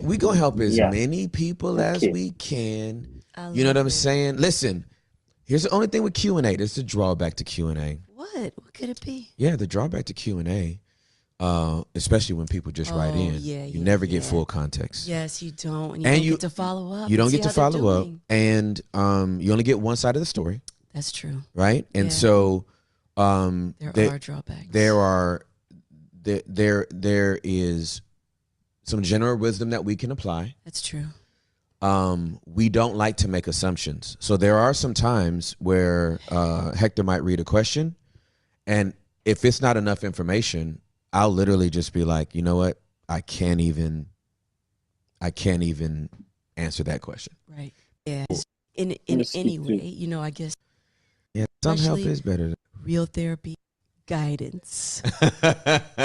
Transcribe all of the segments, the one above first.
We gonna help as Yeah. many people as Okay. we can. I You know what love I'm it. saying? Listen, here's the only thing with Q&A. There's the drawback to Q&A. What could it be? Yeah, the drawback to Q&A, especially when people just write in, you never get full context. Yes, you don't, and you And don't get to follow up. You don't and see get to how they're follow up, doing. and you only get one side of the story, That's true. right? And Yeah. so There are drawbacks. There is some general wisdom that we can apply. That's true. We don't like to make assumptions. So there are some times where Hector might read a question, and if it's not enough information, I'll literally just be like, you know what? I can't even answer that question. Right. Yeah. In Let's any speak way, to- I guess Yeah, some help Especially- is better. real therapy, guidance,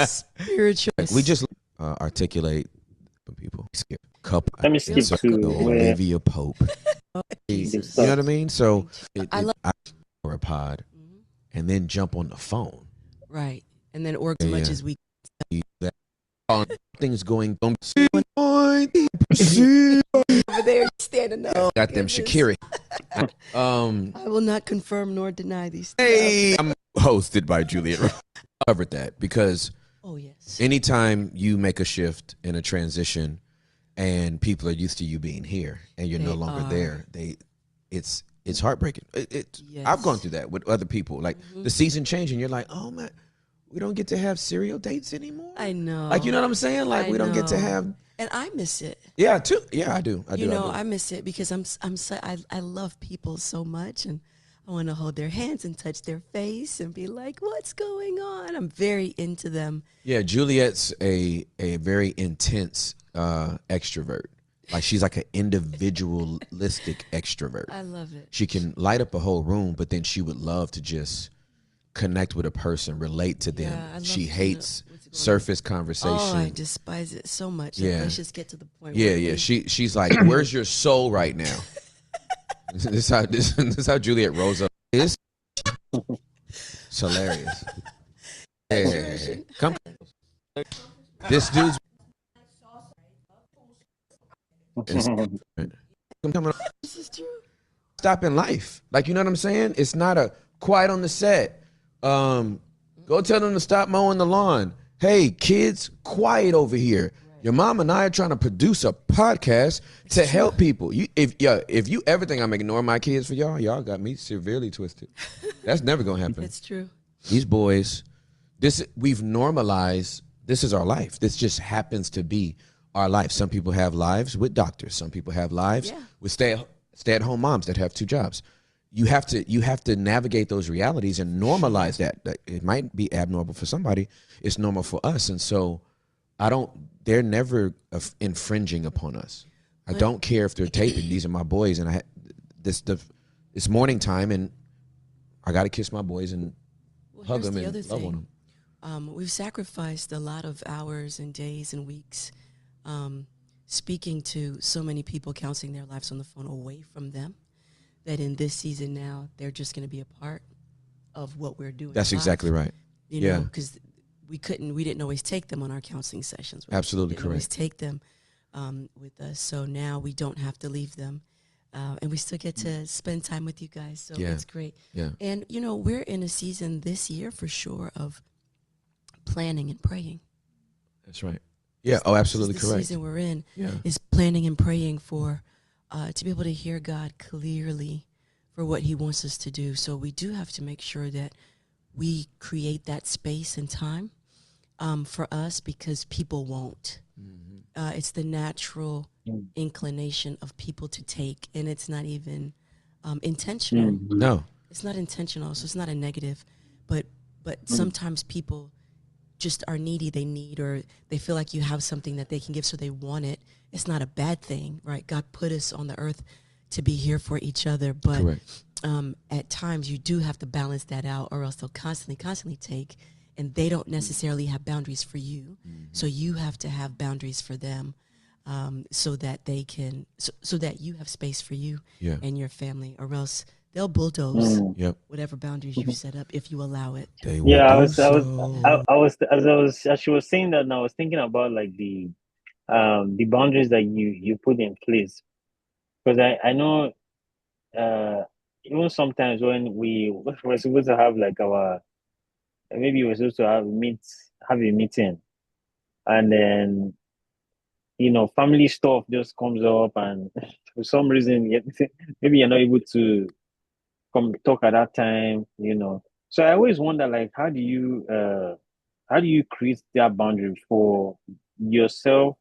spiritual. We just articulate for people. Skip couple. Let me skip to where Olivia Pope. Jesus. You know what I mean? So I love- I for a pod Mhm. and then jump on the phone. Right. And then org as much Yeah. as we. That things going on. Over there standing up. Got them Goodness. Shakira. I will not confirm nor deny these. Hey, I'm hosted by Juliette Ross. Covered that because Oh yes. anytime you make a shift in a transition and people are used to you being here and you're no They longer are. there, it's heartbreaking. Yes. I've gone through that with other people. Like Mhm. the season changing, you're like, oh man, we don't get to have serial dates anymore. I know. Like, you know what I'm saying? Like, I we don't get to know. have. And I miss it. Yeah, too. Yeah, I do. I do. I miss it because I love people so much, and I want to hold their hands and touch their face and be like, "What's going on?" I'm very into them. Yeah, Juliet's a very intense extrovert. Like she's like an individualistic extrovert. I love it. She can light up a whole room, but then she would love to just connect with a person, relate to them. Yeah, I love She to know hates what's going on. surface conversation. Oh, I despise it so much. Yeah. Let's just get to the point. Yeah, where yeah. we- She's like, where's your soul right now? this is how Juliette rose up. It's hilarious. Yeah. Come. This dude's coming up. This is true. Stop in life. Like, you know what I'm saying? It's not a quiet on the set. Go tell them to stop mowing the lawn. Hey, kids, quiet over here. Your mom and I are trying to produce a podcast to help people. If you ever think I'm ignoring my kids for y'all got me severely twisted. That's never gonna happen. It's true. These boys, we've normalized. This is our life. This just happens to be our life. Some people have lives with doctors. Some people have lives with stay-at-home moms that have two jobs. You have to navigate those realities and normalize that. It might be abnormal for somebody. It's normal for us. And so they're never infringing upon us. I don't care if they're taping. These are my boys. And it's morning time and I got to kiss my boys and hug them and love on them. We've sacrificed a lot of hours and days and weeks speaking to so many people, counseling their lives on the phone away from them, that in this season now, they're just going to be a part of what we're doing. That's live. exactly right. You know, because we didn't always take them on our counseling sessions. Absolutely we didn't always correct. take them with us. So now we don't have to leave them. And we still get to spend time with you guys. So it's great. Yeah. And, we're in a season this year for sure of planning and praying. That's right. Yeah. Oh, absolutely The correct. season we're in Yeah. is planning and praying for to be able to hear God clearly for what he wants us to do. So we do have to make sure that we create that space and time for us, because people won't. It's the natural inclination of people to take, and it's not even intentional. No. It's not intentional, so it's not a negative, but sometimes people just are needy. They need, or they feel like you have something that they can give, so they want it. It's not a bad thing, right? God put us on the earth to be here for each other, but Correct. At times you do have to balance that out, or else they'll constantly take, and they don't necessarily have boundaries for you. So you have to have boundaries for them, so that they can, so that you have space for you Yeah. and your family, or else they'll bulldoze Yep. whatever boundaries you set up if you allow it. They Yeah, will do so. as she was saying that, and I was thinking about like the boundaries that you put in place. Because I know uh even sometimes when we're supposed to have like our maybe we're supposed to have a meeting, and then family stuff just comes up, and for some reason maybe you're not able to come talk at that time. So I always wonder, like, how do you create that boundary for yourself?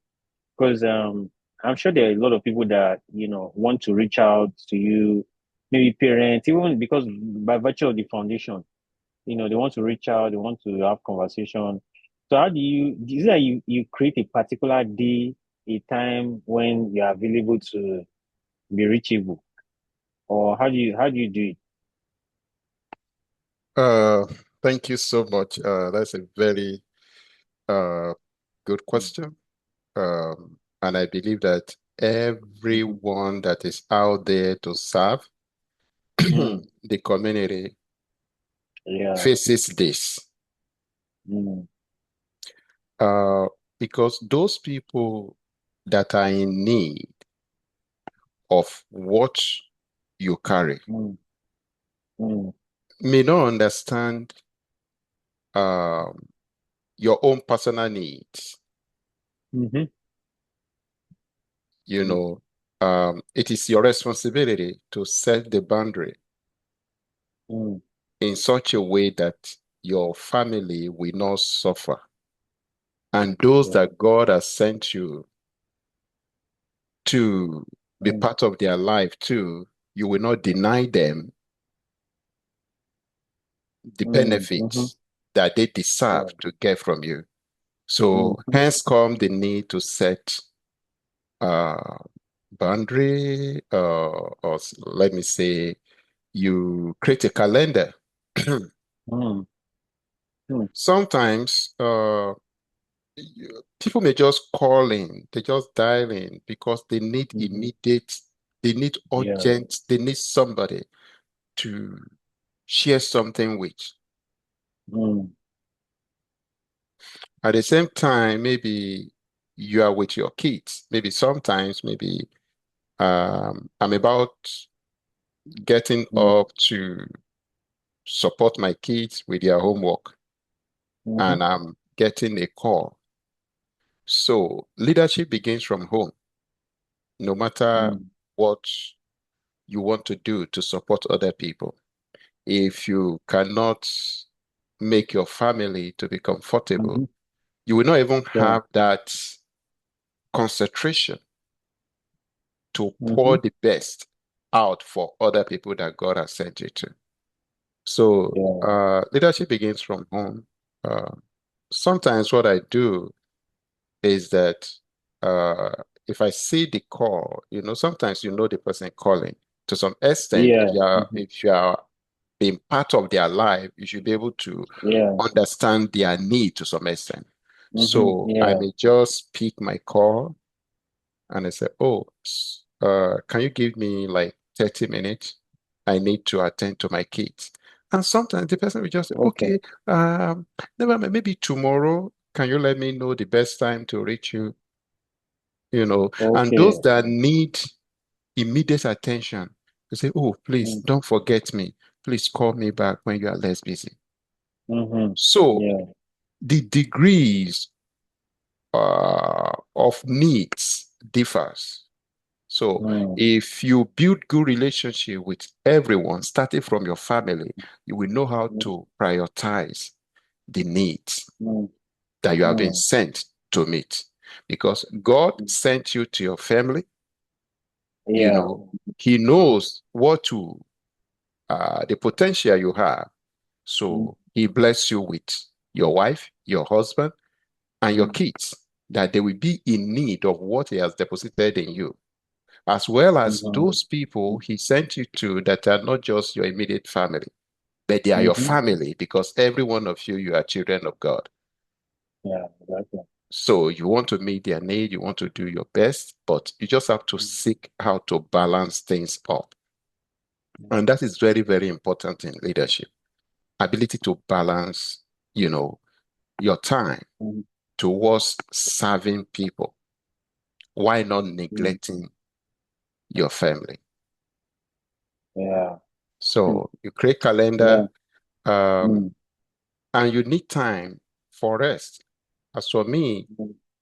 Because I'm sure there are a lot of people that want to reach out to you, maybe parents, even because by virtue of the foundation, they want to reach out, they want to have conversation. So how do you is it that you create a particular day, a time when you're available to be reachable, or how do you do it? Uh, Thank you so much. That's a very uh, good question. And I believe that Mm-hmm. everyone that is out there to serve Mm, the community yeah. faces this. Mm, Uh, because those people that are in need of what you carry mm, mm, may not understand um, your own personal needs. mm-hmm. You Mm, know, it is your responsibility to set the boundary mm, in such a way that your family will not suffer. And those yeah. that God has sent you to be Mm, part of their life too, you will not deny them the mm-hmm. benefits that they Yeah. deserve to get from you. So Mm-hmm. hence come the need to set uh boundary let me say you create a calendar. Mm, mm, Sometimes people may just call in, they just dial in because they need mm-hmm. immediate, they need Yeah. urgent, they need somebody to share something with. Mm, At the same time, maybe you are with your kids. Maybe sometimes, maybe I'm about getting mm, up to support my kids with their homework, mm-hmm. and I'm getting a call. So leadership begins from home, no matter Mm, what you want to do to support other people. If you cannot make your family to be comfortable, mm-hmm. you will not even Yeah. have that concentration to Mm-hmm. pour the best out for other people that God has sent you to. So, Yeah. leadership begins from home. Uh, Sometimes what I do is that uh, if I see the call, sometimes the person calling. To some extent, Yeah. Mm-hmm. if you are being part of their life, you should be able to Yeah. understand their need to some extent. Mm-hmm. So I Yeah. may just pick my call and I say, "Oh, can you give me like 30 minutes? I need to attend to my kids." And sometimes the person will just say, Okay. "Okay, never mind, maybe tomorrow. Can you let me know the best time to reach you?" And those Okay. that need immediate attention, they say, "Oh, please Mm, don't forget me. Please call me back when you are less busy." mm-hmm. So Yeah. the degrees of needs differs. So Mm, if you build good relationship with everyone, starting from your family, you will know how mm, to prioritize the needs mm, that you have been mm, sent to meet. Because God mm. sent you to your family, you Yeah. know, He knows the potential you have. Mm, So He bless you with your wife, your husband, and your mm, kids, that they will be in need of what He has deposited in you, as well as mm-hmm. those people He sent you to that are not just your immediate family, but they are your Mm-hmm. family because every one of you, you are children of God. Yeah. Exactly. So you want to meet their need, you want to do your best, but you just have to Mm, seek how to balance things up. mm, And that is very, very important in leadership. Ability to balance, you know, your time mm, towards serving people. why not neglecting your family? Yeah. So you create Yeah. calendar, and you need time for rest. As for me,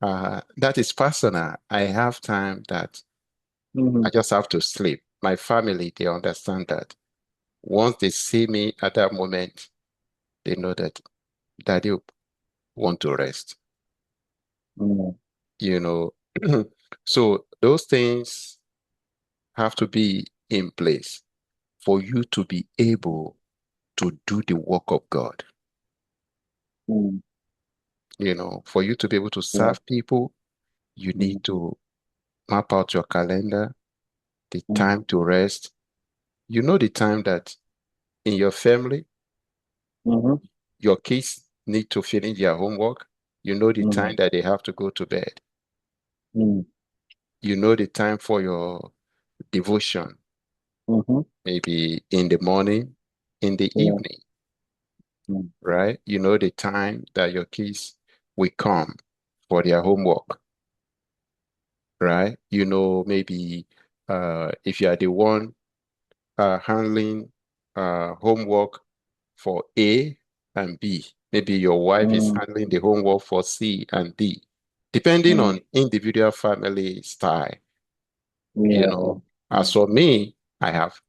that is personal. I have time that I just have to sleep. My family, they understand that. Once they see me at that moment, they know that daddy want to rest, you know. So those things have to be in place for you to be able to do the work of God. For you to be able to Yeah. serve people, you need to map out your calendar, the time to rest. You know the time that in your family, your kids need to finish their homework. You know the time that they have to go to bed. You know the time for your devotion, maybe in the morning, in the Yeah. evening, right? You know the time that your kids will come for their homework, right? You know, maybe if you are the one handling homework for A and B, maybe your wife is handling the homework for C and D, depending on individual family style, you Yeah. know. As for me, I have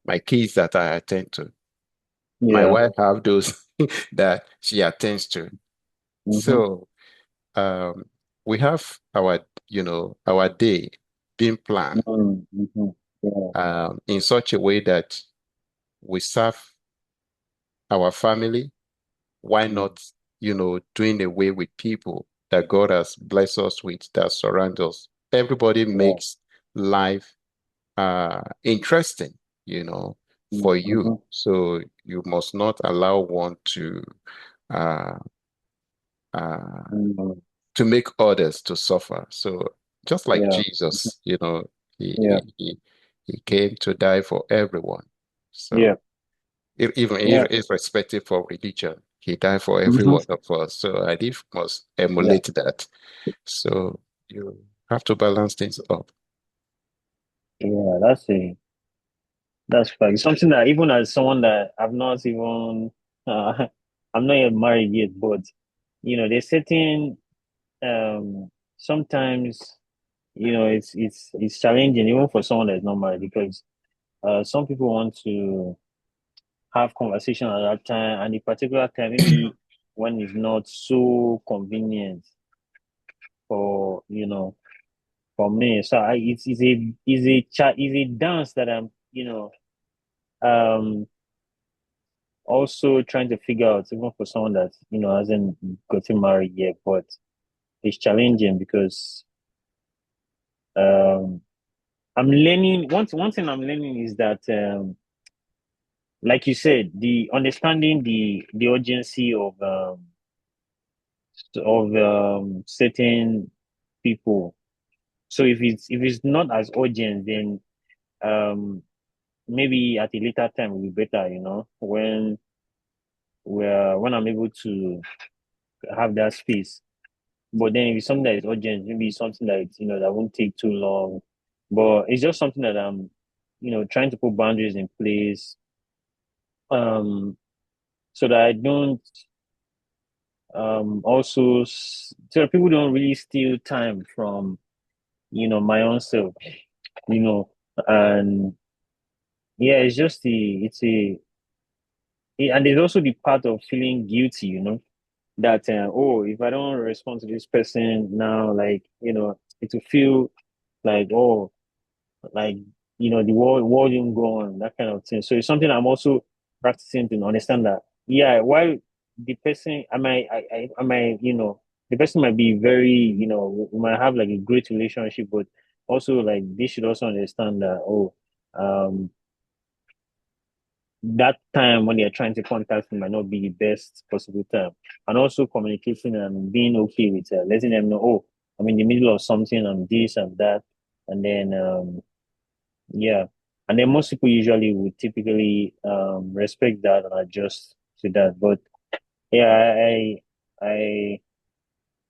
my kids that I attend to. My Yeah. wife have those that she attends to. So um, we have our day being planned Yeah. in such a way that we serve our family. Why not, doing away with people that God has blessed us with that surround us? Everybody Yeah. makes life interesting, for you. So you must not allow one uh, uh, to make others to suffer. So just like Yeah. Jesus, he, Yeah. he, he he came to die for everyone. Yeah. So even Yeah. irrespective of religion, he died for every Mm-hmm. one of us. So I think must Yeah. emulate that. So you have to balance things up. Yeah. That's fact. Something that even as someone that I've not even I'm not yet married yet, but there's certain um sometimes it's challenging even for someone that's not married because some people want to have conversation at that time and a particular time maybe when it's not so convenient for for me. So it's a dance that I'm um also trying to figure out even for someone that hasn't gotten married yet, but it's challenging because um I'm learning one thing I'm learning is that like you said, the understanding the urgency of certain people. So if it's not as urgent, then um maybe at a later time will be better, when I'm able to have that space. But then if it's something that is urgent, maybe it's something that that won't take too long. But it's just something that I'm, trying to put boundaries in place, so that I don't so that people don't really steal time from my own self, you know, and yeah, it's just and there's also the part of feeling guilty, that oh, if I don't respond to this person now, like it will feel like, oh, like the world didn't go on, that kind of thing. So it's something I'm also practicing to understand that, yeah, while the person I might the person might be very, we might have like a great relationship, but also like they should also understand that, oh, um that time when they're trying to contact me might not be the best possible time. And also communicating and being okay with letting them know, oh, I'm in the middle of something, I'm this and that. And then yeah. And then most people usually would typically respect that and adjust to that. But yeah, I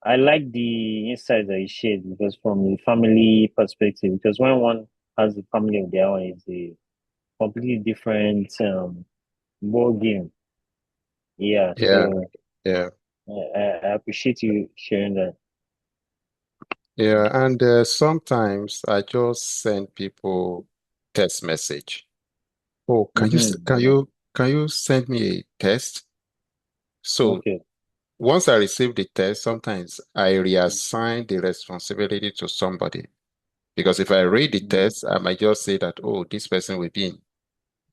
I like the insight that you shared because from the family perspective, because when one has a family of their own, it's a completely different ball game. Yeah, Yeah, so yeah, I appreciate you sharing that. yeah. And sometimes I just send people text message. Oh, can you send me a text? So Okay. once I receive the text, sometimes I reassign the responsibility to somebody. Because if I read the Mm, text, I might just say that, oh, this person will be,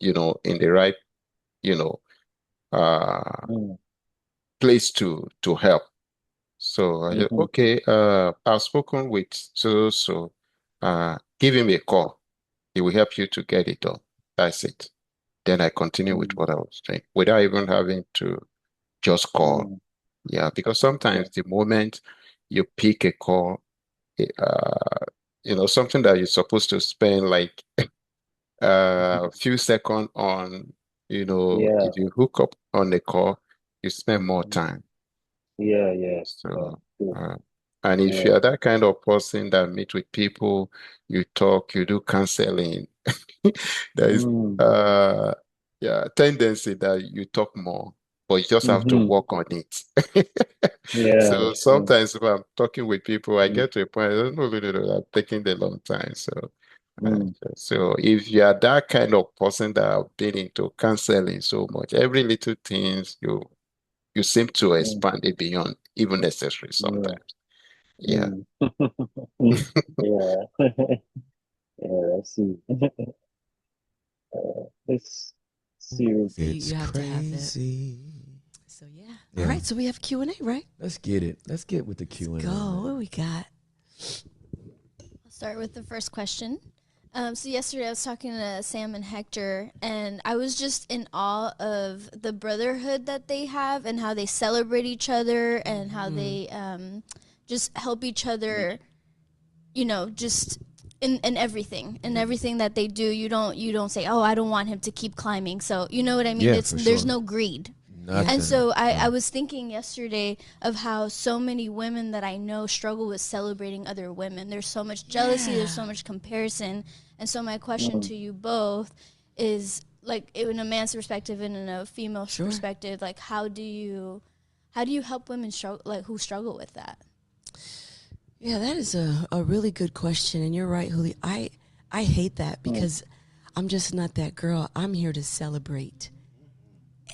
in the right, you know, uh, mm, place to help. So I just, mm-hmm, okay, I've spoken with so, give him a call. He will help you to get it done. That's it. Then I continue with mm, what I was doing without even having to just call. mm, Yeah, because yeah. sometimes the moment you pick a call, uh, something that you're supposed to spend like a few seconds on, Yeah. if you hook up on the call, you spend more time. Yeah, yeah, yeah. So, True. uh, and if Yeah. you're that kind of person that meet with people, you talk, you do counseling, there is Mm, uh yeah tendency that you talk more, but you just have to mm-hmm. work on it. Yeah. So sometimes if I'm talking with people, I Mm, get to a point, I don't know, I'm taking the long time. Uh, mm, so if you are that kind of person that have been into counseling so much, every little things you seem to mm, expand it beyond even necessary yeah. sometimes. Yeah. Mm. Yeah. Yeah, I see. Let's see. So you It's have to have that. crazy. So yeah. All Yeah. right. So we have Q&A, right? Let's get it. Let's get with the Let's Q&A, go. What man. we got? I'll start with the first question. So yesterday I was talking to Sam and Hector, and I was just in awe of the brotherhood that they have and how they celebrate each other and how they just help each other. Just in everything that they do. You don't say, oh, I don't want him to keep climbing. So you know what I mean? Yeah, It's for there's sure. no greed. Yeah. And Nothing. so I No. was thinking yesterday of how so many women that I know struggle with celebrating other women. There's so much jealousy, there's so Yeah. much comparison. And so my question Mm, to you both is, like, in a man's perspective and in a female's Sure. perspective, like, how do you help women struggle, like, who struggle with that? Yeah, that is a really good question. And you're right, Huli. I hate that mm, because I'm just not that girl. I'm here to celebrate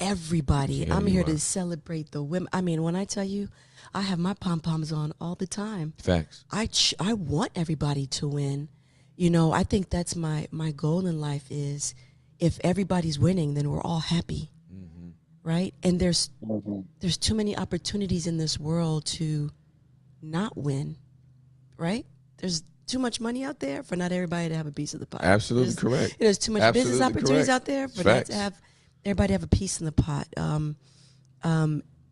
everybody. Yeah, I'm you here are. to celebrate the women. I mean, when I tell you, I have my pom poms on all the time. Facts. I want everybody to win. I think that's my goal in life is if everybody's winning, then we're all happy, right? And mm-hmm. there's too many opportunities in this world to not win, right? There's too much money out there for not everybody to have a piece of the pie. Absolutely correct. There's too much business Absolutely opportunities correct. out there It's for not to facts. have everybody have a piece in the pot.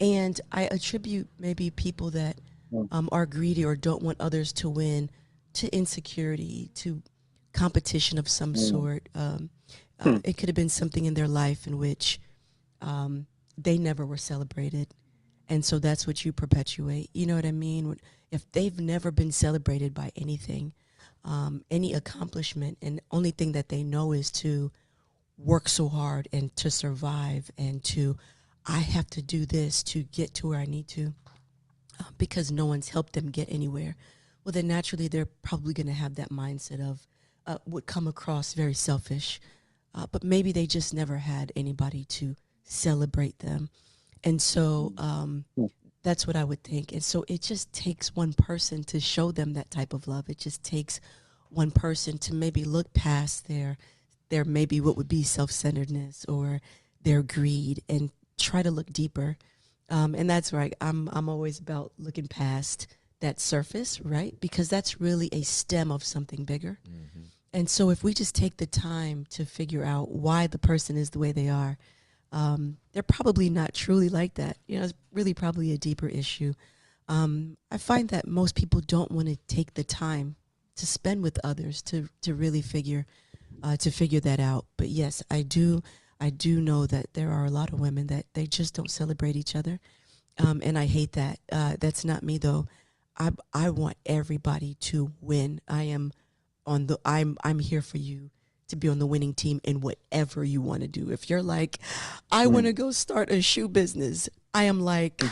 And I attribute maybe people that Mm, are greedy or don't want others to win to insecurity, to competition of some mm, sort. mm, It could have been something in their life in which they never were celebrated. And so that's what you perpetuate. You know what I mean? If they've never been celebrated by anything, any accomplishment, and only thing that they know is to work so hard and to survive and to, I have to do this to get to where I need to because no one's helped them get anywhere. Well, then naturally they're probably going to have that mindset of, would come across very selfish, but maybe they just never had anybody to celebrate them. And so mm, that's what I would think. And so it just takes one person to show them that type of love. It just takes one person to maybe look past their maybe what would be self-centeredness or their greed and try to look deeper. And that's right. I'm always about looking past that surface, right? Because that's really a stem of something bigger. And so if we just take the time to figure out why the person is the way they are, they're probably not truly like that. It's really probably a deeper issue. I find that most people don't want to take the time to spend with others to really figure that out. But yes, I do know that there are a lot of women that they just don't celebrate each other, and I hate that. That's not me though. I want everybody to win. I'm here for you to be on the winning team in whatever you want to do. If you're like, I want to go start a shoe business, I am like,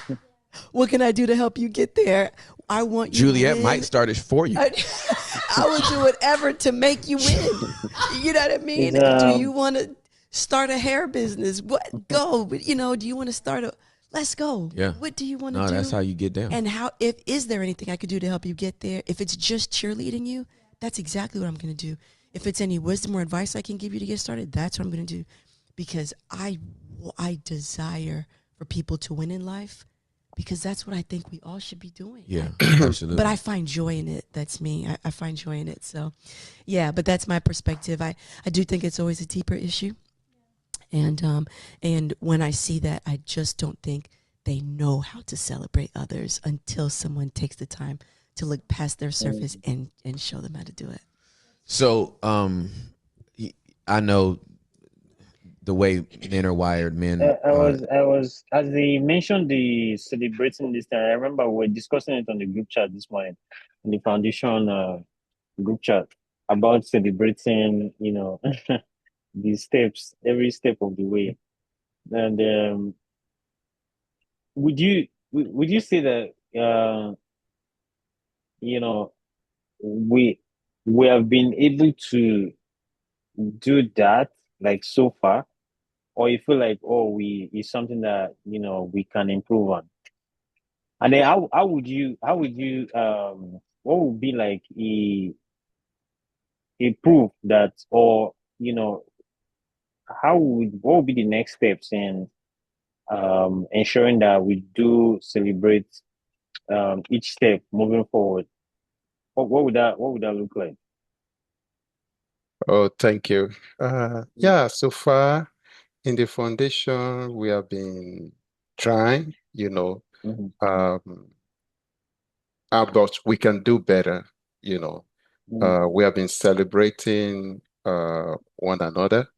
what can I do to help you get there? I want you Juliette to win. might start it for you. I will do whatever to make you win. You know what I mean? Do you want to start a hair business? What go? Do you want to start a? Let's go. Yeah. What do you want to do? No, that's how you get down. And is there anything I could do to help you get there? If it's just cheerleading you, that's exactly what I'm going to do. If it's any wisdom or advice I can give you to get started, that's what I'm going to do. Because I desire for people to win in life, because that's what I think we all should be doing. Yeah, absolutely. But I find joy in it. That's me. I find joy in it. So, yeah, but that's my perspective. I do think it's always a deeper issue. And when I see that, I just don't think they know how to celebrate others until someone takes the time to look past their surface and show them how to do it. So, I know the way men are wired. I was, as they mentioned the celebrating this time, I remember we were discussing it on the group chat this morning, in the foundation group chat, about celebrating, the steps, every step of the way. And would you say that you know we we have been able to do that, like, so far, or you feel like, oh, we is something that we can improve on? And then how would you what would be like a proof that, or what would be the next steps in ensuring that we do celebrate each step moving forward? What would that look like? Oh, thank you. Yeah, so far in the foundation, we have been trying, Mm-hmm. but we can do better, you know. Mm-hmm. We have been celebrating one another,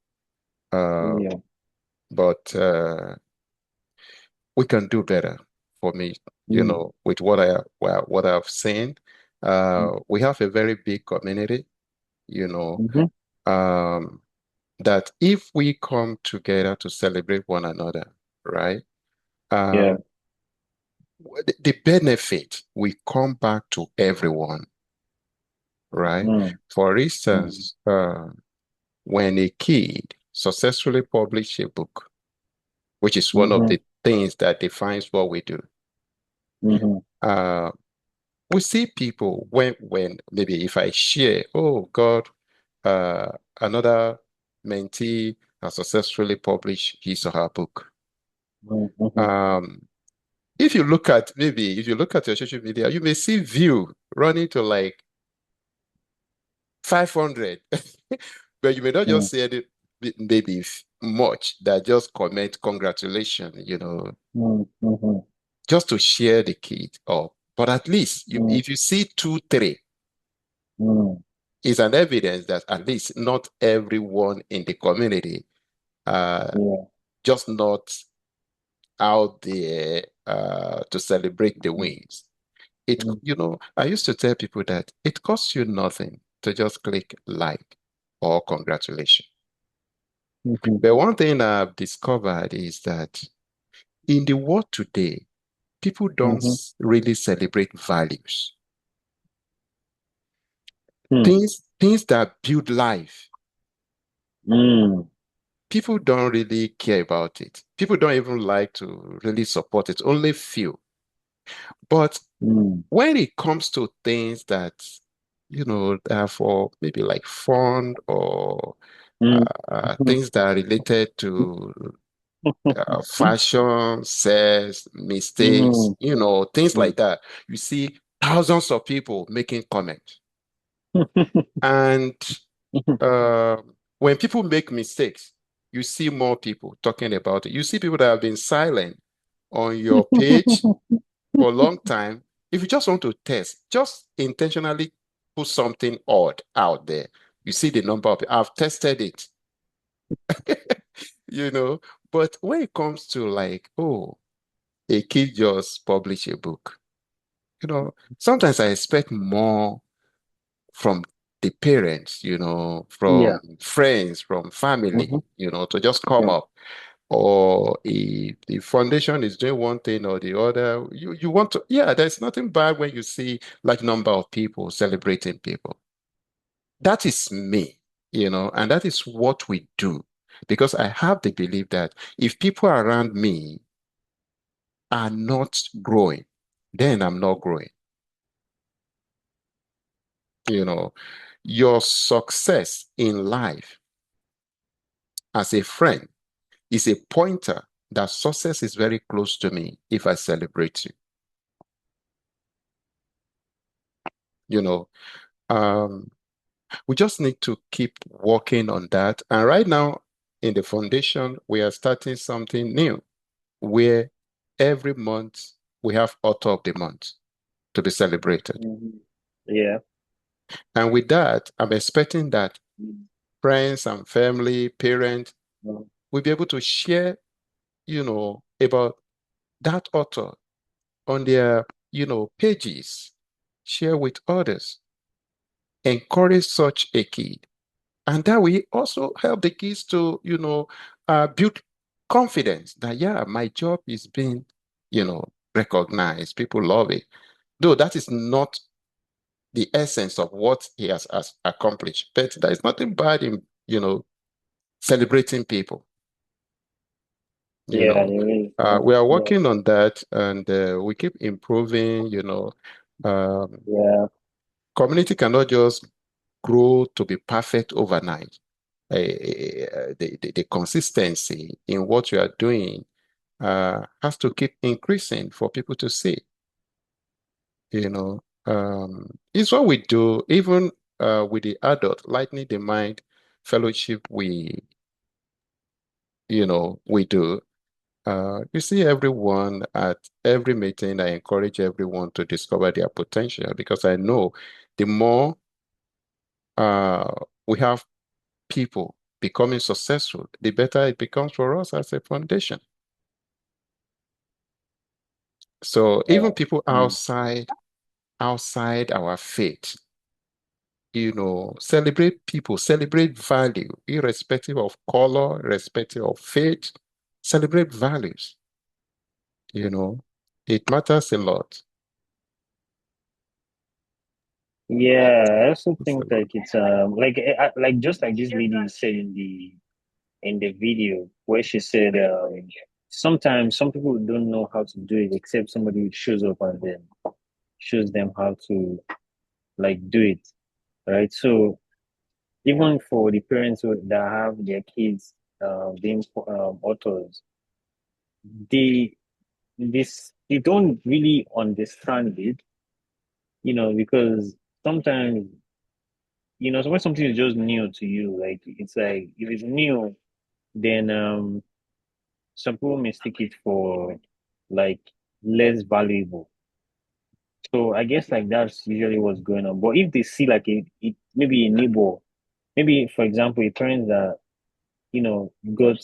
uh, Yeah. but we can do better for me, Mm-hmm. with what I've seen. We have a very big community, you know, Mm-hmm. um, that if we come together to celebrate one another, right? Yeah. Um, the benefit will come back to everyone, right? Mm-hmm. For instance, when a kid successfully publish a book, which is one of Mm-hmm. the things that defines what we do, Mm-hmm. uh, we see people when maybe if I share, oh God, uh, another mentee has successfully published his or her book. Mm-hmm. Um, if you look at your social media, you may see view running to like 500, but you may not just see it maybe much that just comment congratulations, Mm-hmm. just to share the kid. Or but at least Mm-hmm. if you see two, three, Mm-hmm. is an evidence that at least not everyone in the community Yeah. just not out there to celebrate the wins. I used to tell people that it costs you nothing to just click like or congratulations. Mm-hmm. But one thing I've discovered is that in the world today, people don't Mm-hmm. really celebrate values, Mm-hmm. things that build life. Mm-hmm. People don't really care about it. People don't even like to really support it, only few. But when it comes to things that, are for maybe like fun or things that are related to fashion, sex, mistakes, things like that, you see thousands of people making comments. And uh, when people make mistakes, you see more people talking about it. You see people that have been silent on your page for a long time. If you just want to test, just intentionally put something odd out there. You see the number of, I've tested it, you know. But when it comes to like, oh, a kid just published a book, Sometimes I expect more from the parents, Yeah. from friends, from family, Mm-hmm. to just come Yeah. up. Or if the foundation is doing one thing or the other, you want to, yeah, there's nothing bad when you see like number of people celebrating people. That is me, and that is what we do. Because I have the belief that if people around me are not growing, then I'm not growing. You know, your success in life as a friend is a pointer that success is very close to me if I celebrate you. You know, um, we just need to keep working on that. And right now in the foundation, we are starting something new where every month we have author of the month to be celebrated. Mm-hmm. Yeah. And with that, I'm expecting that friends and family, parents Mm-hmm. will be able to share, about that author on their, pages, share with others, encourage such a kid. And that will also help the kids to, build confidence that, yeah, my job is being, recognized. People love it. Though that is not the essence of what he has accomplished. But there is nothing bad in, celebrating people. You Yeah, know, it is. we are Yeah. working on that, and we keep improving. Um, Yeah. community cannot just grow to be perfect overnight. The consistency in what you are doing has to keep increasing for people to see. It's what we do, even with the adult, lightening the mind fellowship we do. You see everyone at every meeting. I encourage everyone to discover their potential because I know the more uh, we have people becoming successful, the better it becomes for us as a foundation. So even Yeah. people Mm. outside our faith, celebrate people, celebrate value, irrespective of color, irrespective of faith, celebrate values, you know, it matters a lot. Yeah, I also It's a think lot. like it's like just like this lady said in the video where she said sometimes some people don't know how to do it except somebody shows up and then shows them how to like do it, right? So even for the parents that have their kids being authors, they they don't really understand it, because sometimes so when something is just new to you, like it's like if it's new, then some people mistake it for like less valuable. So I guess like that's usually what's going on. But if they see like it maybe a neighbor, maybe for example, a parent that got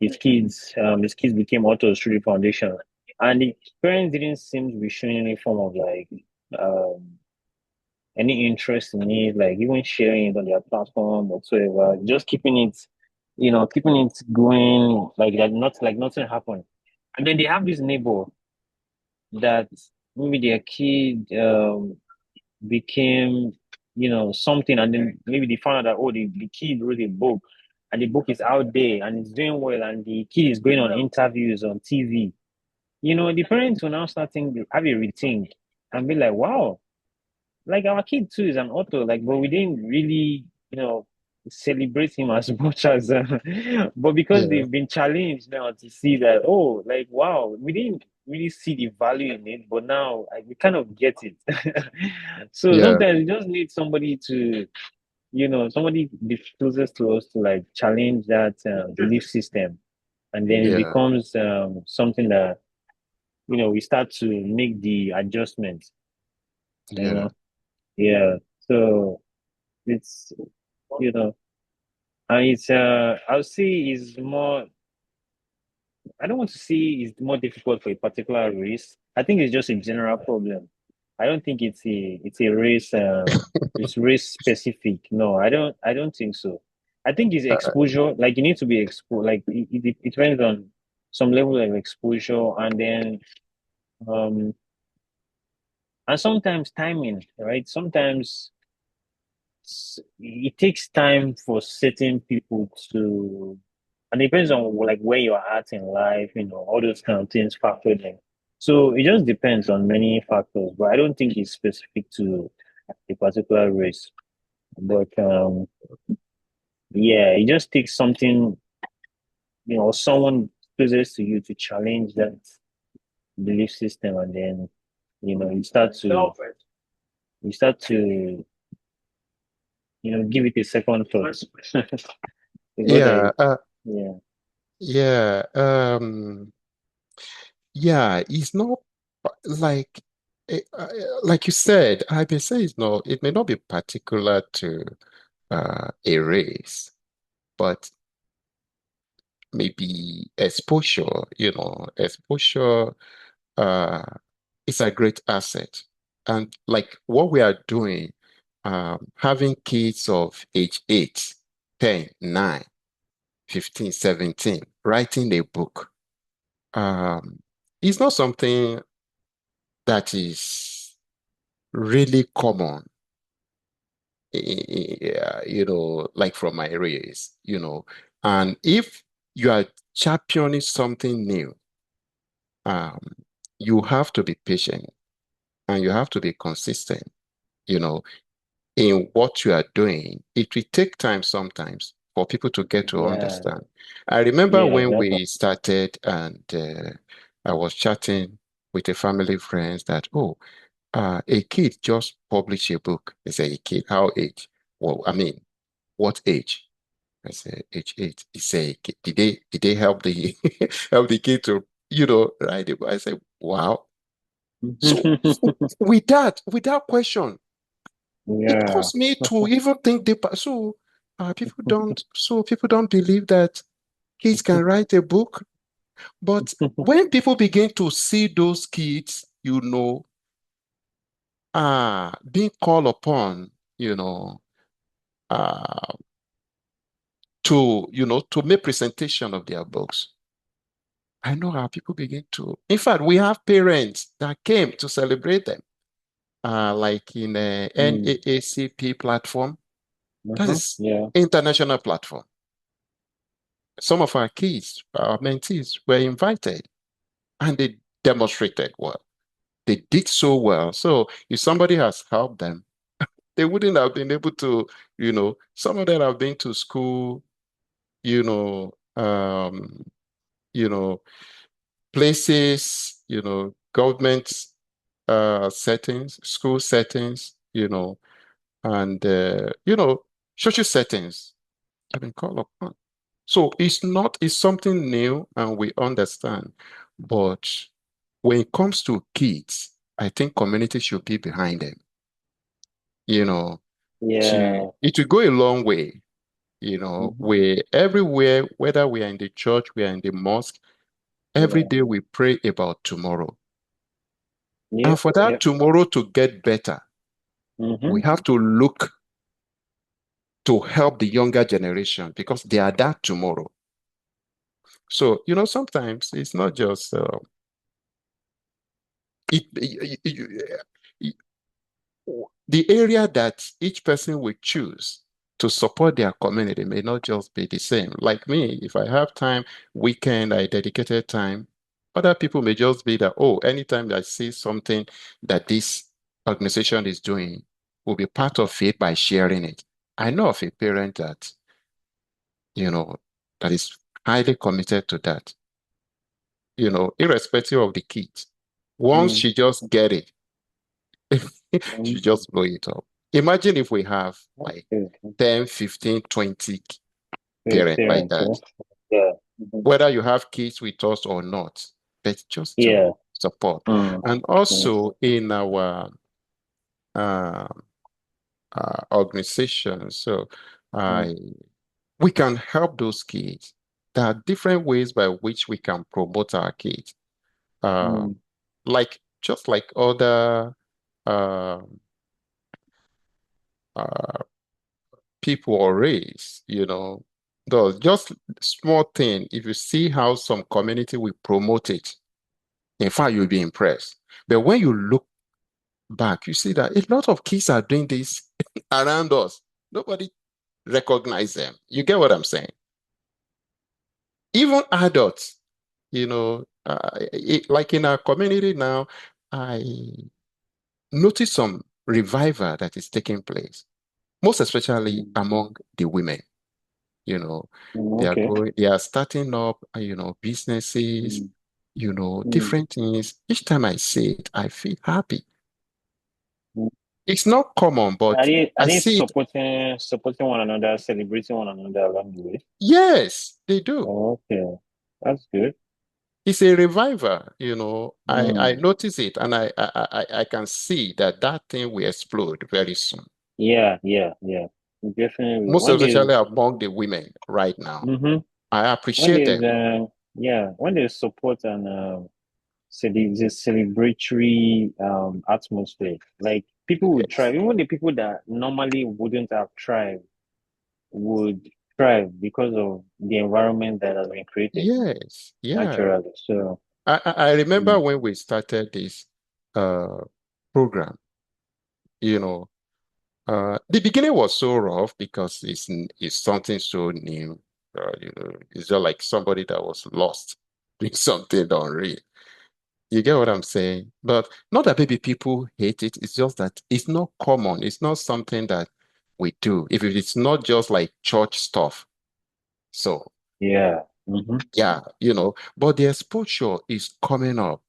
his kids became authors through the foundation, and the parents didn't seem to be showing any form of like um any interest in it, like even sharing it on their platform whatsoever, just keeping it going like that, not like nothing happened. And then they have this neighbor that maybe their kid became, something, and then maybe they found out that the kid wrote a book, and the book is out there and it's doing well, and the kid is going on interviews on TV. The parents will now start thinking, have a rethink, and be like, wow, like our kid too is an author, like, but we didn't really, celebrate him as much as, but because Yeah, they've been challenged now to see that, oh, like, wow, we didn't really see the value in it, but now like, we kind of get it. So yeah, sometimes you just need somebody to, somebody the closest to us to like challenge that belief system, and then it yeah, becomes something that, we start to make the adjustments, you yeah, know. Yeah. So it's you know, and it's I'll say is more. I don't want to say it's more difficult for a particular race. I think it's just a general problem. I don't think it's a race it's race specific. No, I don't think so. I think it's exposure. Like you need to be exposed. Like it depends on some level of exposure, um and sometimes timing, right? Sometimes it takes time for certain people to, and it depends on like where you're at in life, all those kind of things factored in. So it just depends on many factors, but I don't think it's specific to a particular race. But yeah, it just takes something, someone closest to you to challenge that belief system, and then you start to give it a second thought. Is what I Yeah, yeah. yeah, yeah. It's not like like you said. I may say it's not. It may not be particular to a race, but maybe exposure. Exposure uh, is a great asset, and like what we are doing, having kids of age 8, 10, 9, 15, 17, writing a book. It's not something that is really common, like from my areas, And if you are championing something new, um, you have to be patient and you have to be consistent, you know, in what you are doing. It will take time sometimes for people to get to Yeah, understand. I remember yeah, when exactly. we started and I was chatting with a family friends that, oh, a kid just published a book. They say, a kid, how age? Well, I mean, what age? I said, age 8. He said, did they help the help the kid to, write it? I said, wow. So without question, it Yeah. caused me to even think deeper. So people don't believe that kids can write a book. But when people begin to see those kids, being called upon, uh, to make presentation of their books, I know how people begin to. In fact, we have parents that came to celebrate them, like in a Mm. NAACP platform. That is Yeah. international platform. Some of our kids, our mentees, were invited and they demonstrated well. They did so well. So if somebody has helped them, they wouldn't have been able to, some of them have been to school, you know, um, you know, places, government settings, school settings, and social settings have been called upon. So it's something new and we understand. But when it comes to kids, I think community should be behind them, you know, Yeah. it will go a long way, Mhm. we everywhere, whether we are in the church, we are in the mosque, every Yeah. day we pray about tomorrow. And Yep. for that Yep. tomorrow to get better, we Mm-hmm. have to look to help the younger generation because they are that tomorrow. So, sometimes it's not just it, the area that each person will choose to support their community may not just be the same. Like me, if I have time, weekend, I dedicated time. Other people may just be that, oh, anytime I see something that this organization is doing, will be part of it by sharing it. I know of a parent that, you know, that is highly committed to that, irrespective of the kids. Once Mm. she just get it, Mm. she just blow it up. Imagine if we have That's like good. 10, 15, 20 Great parents like parents, huh? that, Yeah. Mhm. whether you have kids with us or not, but just to Yeah. support. Mm. And Mm. also in our uh, organization, so Mm. I we can help those kids. There are different ways by which we can promote our kids. Uh, Mm. like just like other uh, uh, people or race, though just small thing. If you see how some community will promote it, in fact, you'll be impressed. But when you look back, you see that a lot of kids are doing this around us. Nobody recognize them. You get what I'm saying? Even adults, like in our community now, I notice some revival that is taking place, most especially Mm. among the women. Okay. They are starting up, businesses, Mm. Mm. different things. Each time I see it, I feel happy. Mm. It's not common, but Are I they see it. supporting one another, celebrating one another along the way? Yes, they do. Oh, okay. That's good. It's a revival, I Mm. notice it, and I can see that thing will explode very soon. Yeah, yeah, yeah. Definitely. Most especially among the women right now. Mm-hmm. I When appreciate there's them. when there's support and the celebratory atmosphere, like people would Yes. thrive. Even the people that normally wouldn't have thrived would thrive because of the environment that has been created Yes. Yeah. naturally. So, I remember mm, when we started this uh program, you know, the beginning was so rough because it's something so new. It's just like somebody that was lost doing something unreal. You get what I'm saying? But not that maybe people hate it. It's just that it's not common. It's not something that we do. If it's not just like church stuff. So yeah. Mm-hmm. yeah, but the exposure is coming up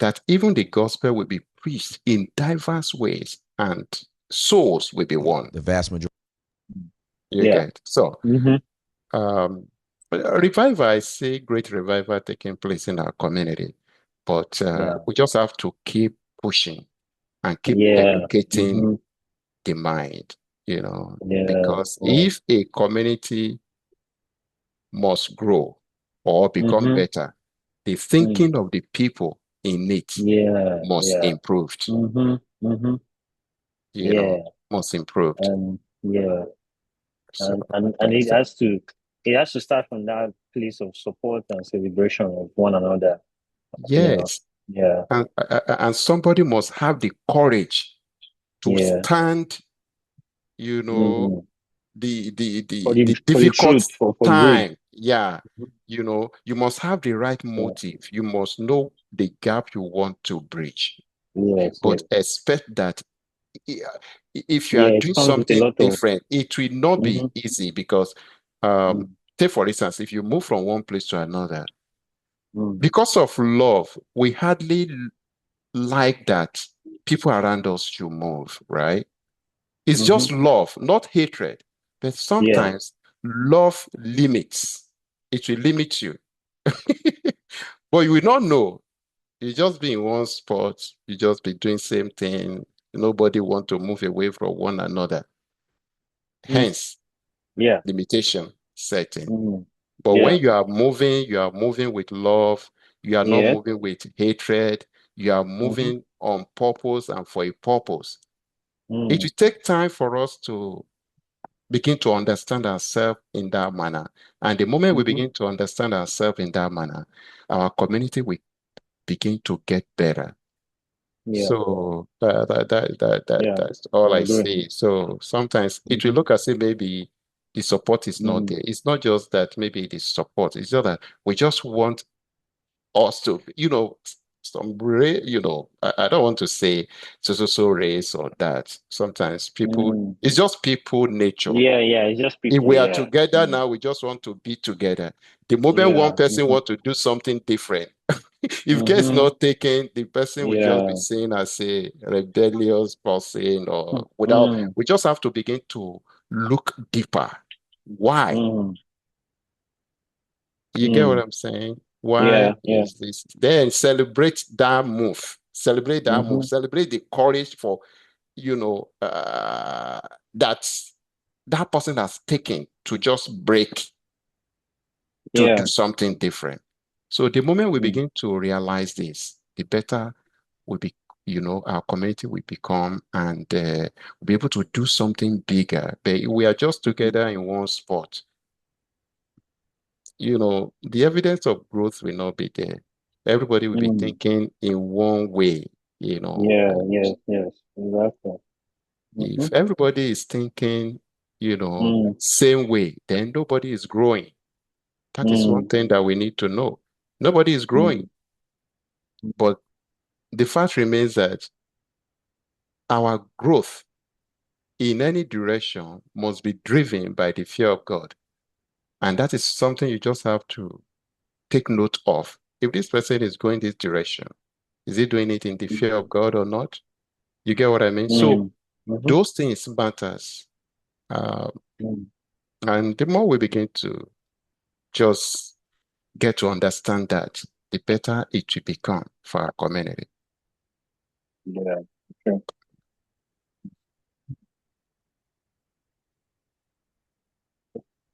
that even the gospel will be preached in diverse ways and souls will be won. The vast majority. You Yeah. get so Mm-hmm. but a revival, I see great revival taking place in our community, but Yeah. we just have to keep pushing and keep Yeah. educating Mm-hmm. the mind, Yeah. because Yeah. if a community must grow or become Mm-hmm. better, the Mm. thinking of the people in it Yeah. must Yeah. improved, Mm-hmm. Mm-hmm. you know, Yeah. must improved. Yeah. So And that's it has to start from that place of support and celebration of one another, you know. yes, Yeah. and somebody must have the courage to Yeah. stand, you know, Mm-hmm. the For the difficult truth, for good. time. Yeah, you must have the right Yeah. motive. You must know the gap you want to bridge, Yes, but yes. expect that i- if you are Yeah, it doing comes with a something lot of different, it will not be mm-hmm. easy because, Mm, take for instance, if you move from one place to another, mm, because of love, we hardly like that people around us should move, right? It's mm-hmm. just love, not hatred. But Yeah. sometimes love limits. It will limit you. But you will not know. You just be in one spot, you just be doing same thing. Nobody want to move away from one another. Mm, Hence, yeah. limitation setting. Mm, But when yeah. you are moving with love, you are not Yeah. moving with hatred, you are Mm-hmm. moving on purpose and for a purpose. It Mm, will take time for us to begin to understand ourselves in that manner. And the moment we mm-hmm. begin to understand ourselves in that manner, our community will begin to get better. Yeah. So Yeah. that's all I I agree. see. So sometimes it will Mm-hmm. look as if maybe the support is not Mm, there. It's not just that maybe it is support. It's just that we just want us to, some I don't want to say so race or that. Sometimes people, mm. it's just people nature. Yeah, yeah. It's just If people, we are yeah. together Mm, now, we just want to be together. The moment one yeah. person Mm-hmm. want to do something different, if care is Mm-hmm. not taken, the person will just be Yeah. seen as a rebellious person or without, Mm, we just have to begin to look deeper. Why? mm, You get what mm. I'm saying? Why Yeah, yeah. is this? Then celebrate that move. Celebrate that move. Mm-hmm. Celebrate the courage for, you know, uh, that that person has taken to just break to Yeah. do something different. So the moment we Mm, begin to realize this, the better we be, our community will become, and be able to do something bigger. But we are just together in one spot. The evidence of growth will not be there. Everybody will be thinking in one way, Yeah, yes, exactly. If everybody is thinking, same way, then nobody is growing. That is one thing that we need to know. Nobody is growing. But the fact remains that our growth in any direction must be driven by the fear of God. And that is something you just have to take note of. If this person is going this direction, is he doing it in the fear of God or not? You get what I mean? So those things matters. And the more we begin to just get to understand that, the better it will become for our community. Yeah, okay.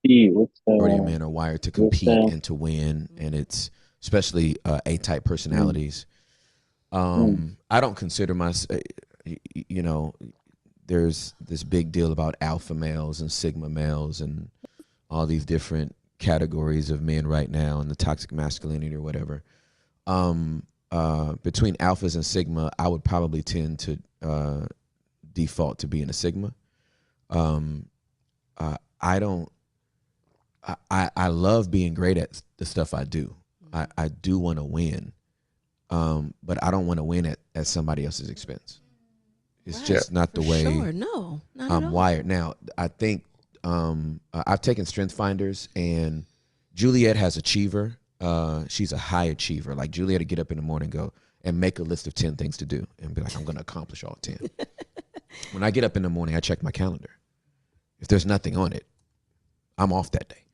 Men are wired to compete and to win, and it's especially A-type personalities. I don't consider myself, there's this big deal about alpha males and sigma males and all these different categories of men right now and the toxic masculinity or whatever. Between alphas and sigma, I would probably tend to default to being a sigma. I love being great at the stuff I do. I do want to win, but I don't want to win at somebody else's expense. It's just not the way not I'm wired. Now, I think I've taken Strength Finders, and Juliette has Achiever. She's a high achiever. Like Juliette would get up in the morning, go and make a list of 10 things to do and be like, I'm going to accomplish all 10. When I get up in the morning, I check my calendar. If there's nothing on it, I'm off that day.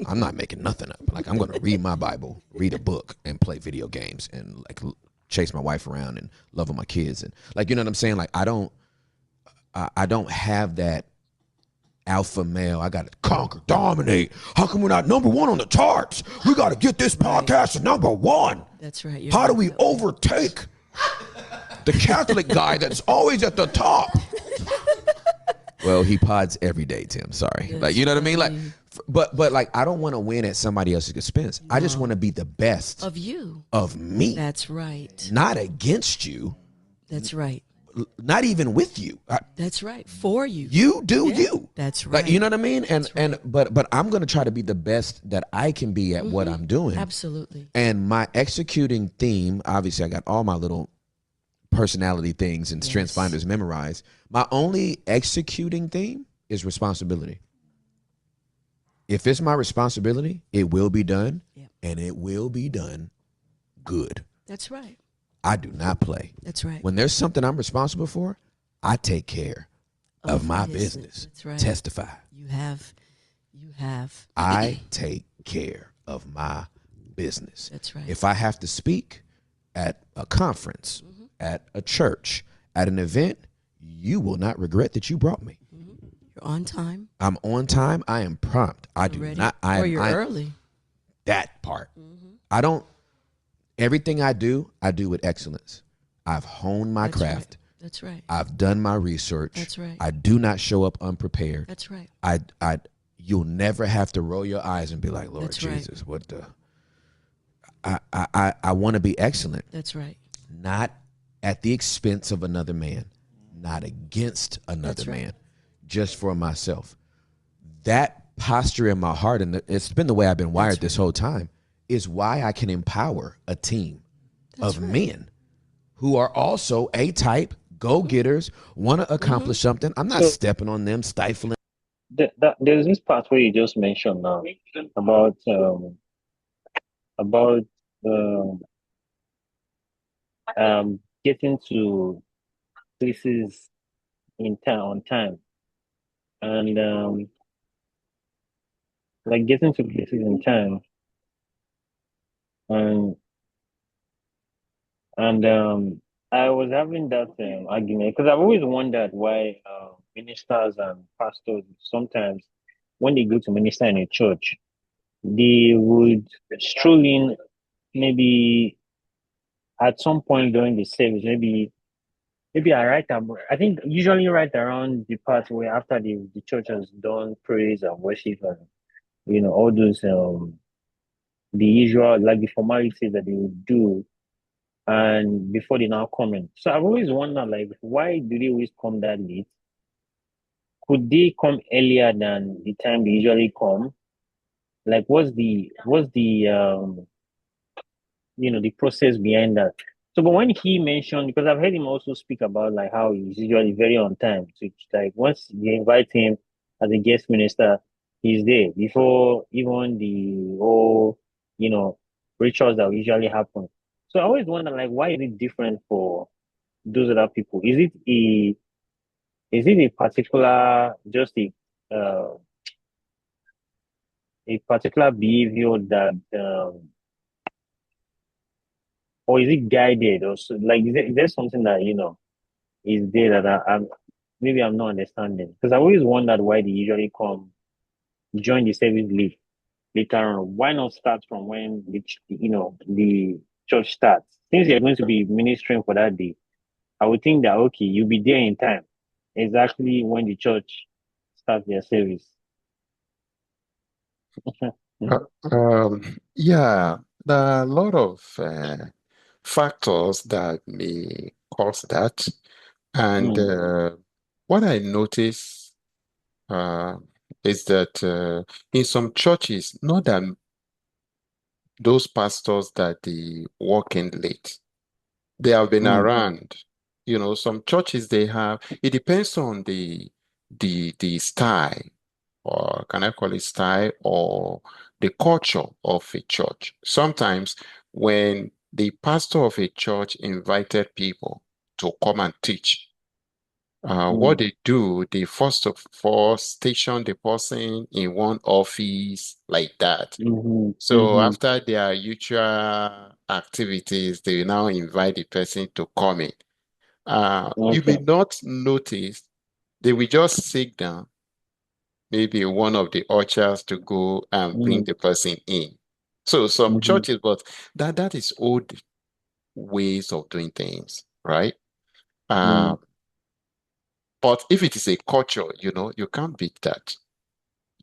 I'm not making nothing up. Like, I'm going to read my Bible, read a book, and play video games, and like chase my wife around and love on my kids, and like, you know what I'm saying? Like, I don't have that alpha male. I got to conquer, dominate. How come we're not number one on the charts? We got to get this podcast to number one. That's right. How do we overtake the Catholic guy that's always at the top? Well, he pods every day, Tim. Sorry. That's like, you know what I mean? Like, but like, I don't want to win at somebody else's expense. No. I just want to be the best of you, of me. That's right. Not against you. That's right. Not even with you. That's right. For you. You do you. That's right. Like, you know what I mean? And but I'm going to try to be the best that I can be at what I'm doing. Absolutely. And my executing theme, obviously I got all my little personality things and strength finders memorized. My only executing theme is responsibility. If it's my responsibility, it will be done, and it will be done good. That's right. I do not play. That's right. When there's something I'm responsible for, I take care of my business. That's right. Testify. You have. I take care of my business. That's right. If I have to speak at a conference, at a church, at an event, you will not regret that you brought me. You're on time. I'm on time. I am prompt. I do ready. not. You're early. That part. I don't. Everything I do with excellence. I've honed my craft. Right. That's right. I've done my research. That's right. I do not show up unprepared. That's right. You'll never have to roll your eyes and be like, Lord Jesus, what the? I want to be excellent. That's right. Not at the expense of another man, not against another man, just for myself. That posture in my heart, and it's been the way I've been wired this whole time, is why I can empower a team of men who are also A-type, go-getters, want to accomplish something. I'm not stepping on them, stifling. There's this part where you just mentioned now about getting to places on time, and like getting to places in time, and I was having that argument because I've always wondered why ministers and pastors sometimes when they go to minister in a church, they would stroll in maybe at some point during the service, maybe maybe I think usually right around the part where after the church has done praise and worship and all those the usual like the formalities that they would do and before they now come in. So I've always wondered like why do they always come that late? Could they come earlier than the time they usually come? Like what's the process behind that? So but when he mentioned because I've heard him also speak about like how he's usually very on time. So it's like once you invite him as a guest minister, he's there before even the whole, you know, rituals that usually happen. So I always wonder like why is it different for those other people? Is it a particular just a particular behavior that or is it guided or so, like is there something that is there that I'm maybe I'm not understanding because I always wondered why they usually come join the service late later on. Why not start from when the church starts? Since you're going to be ministering for that day, I would think that okay, you'll be there in time, exactly when the church starts their service. Uh, yeah, there are a lot of factors that may cause that. And Mm, what I notice uh, is that in some churches, not that those pastors that they walk in late, they have been mm, around. Some churches they have, it depends on the style, or can I call it style, or the culture of a church. Sometimes when the pastor of a church invited people to come and teach, what mm, they do, they first of all station the person in one office like that. mm-hmm, So mm-hmm. after their usual activities, they will now invite the person to come in. You may Okay. not notice, they will just sit down, maybe one of the ushers to go and bring Mm, the person in. So some mm-hmm, churches, but that is old ways of doing things, right? Uh, mm, but if it is a culture, you can't beat that.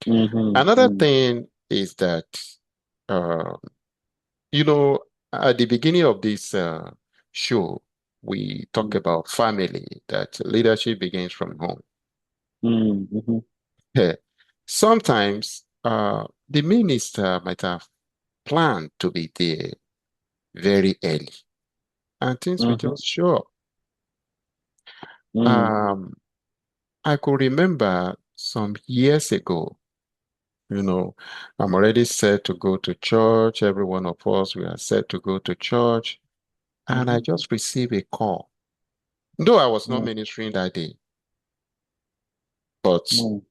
mm-hmm, Another mm, thing is that, uh, you know, at the beginning of this show, we talk mm, about family, that leadership begins from home. mm, mm-hmm, Yeah. Sometimes the minister might have planned to be there very early, and things will mm-hmm, just show up. mm, Um, I could remember some years ago, I'm already set to go to church. Every one of us, we are set to go to church. And I mm-hmm, just received a call. Though I was not mm, ministering that day, but mm,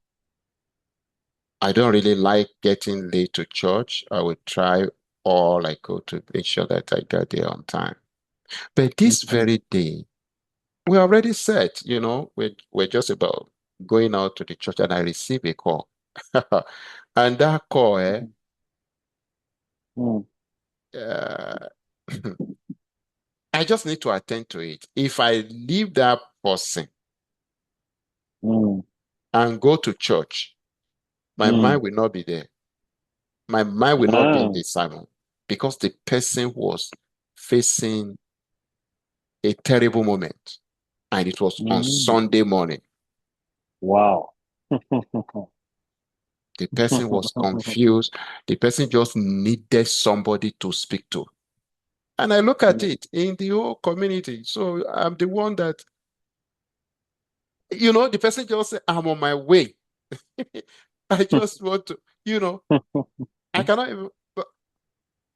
I don't really like getting late to church. I would try all I could to make sure that I got there on time. But this okay. very day, we're already set, we're just about going out to the church, and I received a call. And that call, Mm-hmm, mm, uh, I just need to attend to it. If I leave that person mm, and go to church, my mm. mind will not be there. My mind will not be in Ah, the sermon because the person was facing a terrible moment. And it was on mm, Sunday morning. wow. The person was confused. The person just needed somebody to speak to. And I look at Mm, it in the whole community. So I'm the one that, the person just said, I'm on my way. I just want to, I cannot even, but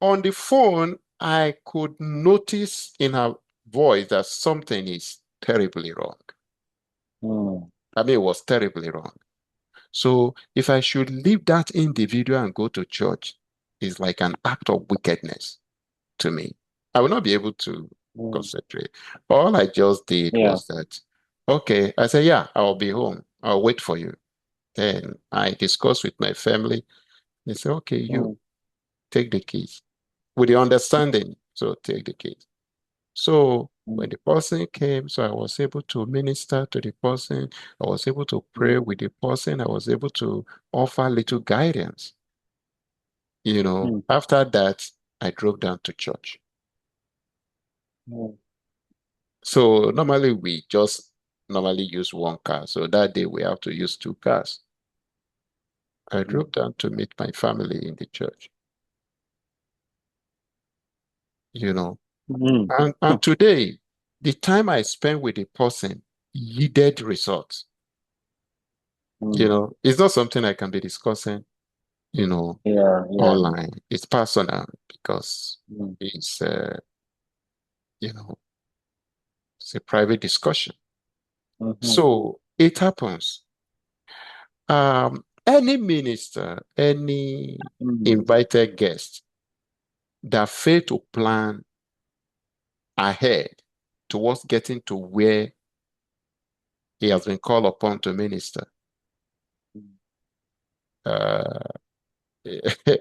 on the phone, I could notice in her voice that something is terribly wrong. mm, I mean, it was terribly wrong. So if I should leave that individual and go to church, it's like an act of wickedness to me. I will not be able to mm. concentrate. All I just did Yeah. was that, okay, I said, yeah, I'll be home. I'll wait for you. Then I discussed with my family. They said, okay, you Mm, take the keys with the understanding. So take the keys. So When the person came, so I was able to minister to the person. I was able to pray with the person. I was able to offer little guidance. After that, I drove down to church. So normally we just normally use one car. So that day we have to use two cars. I drove down to meet my family in the church. And today, the time I spent with the person yielded results. It's not something I can be discussing, online. It's personal because it's it's a private discussion. So it happens. Any minister, any invited guest that fail to plan ahead towards getting to where he has been called upon to minister. Uh, I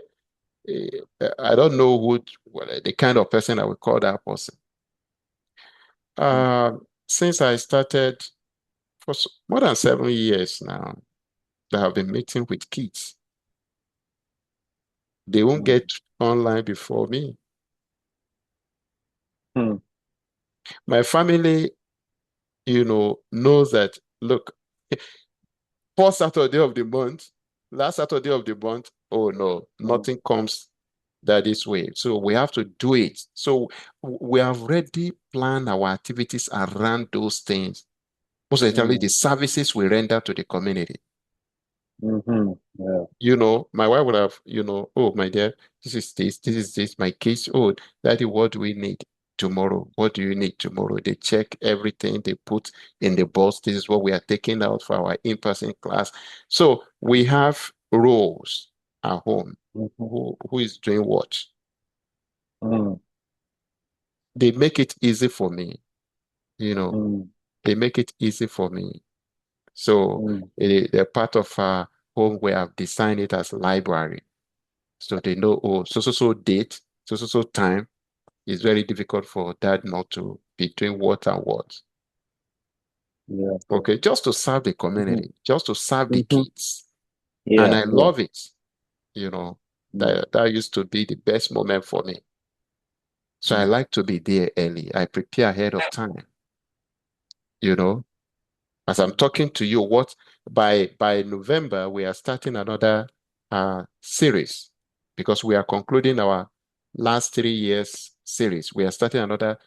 don't know the kind of person I would call that person. Since I started for more than 7 years now, I have been meeting with kids. They won't get online before me. My family, knows that, look, first Saturday of the month, last Saturday of the month, oh no, nothing comes that this way. So we have to do it. So we have already planned our activities around those things. Most especially the services we render to the community. My wife would have, oh, my dear, this is this, my kids, oh, daddy, what do we need tomorrow? What do you need tomorrow? They check everything they put in the box. This is what we are taking out for our in-person class. So we have roles at home. Who is doing what? They make it easy for me. They make it easy for me. So they're part of our home where I've designed it as library. So they know, oh, so date, so time. It's very difficult for dad not to be doing what and what. Okay, just to serve the community, just to serve the kids. And I love it. That used to be the best moment for me. So I like to be there early. I prepare ahead of time. As I'm talking to you, by November we are starting another series because we are concluding our last 3 years series. We are starting the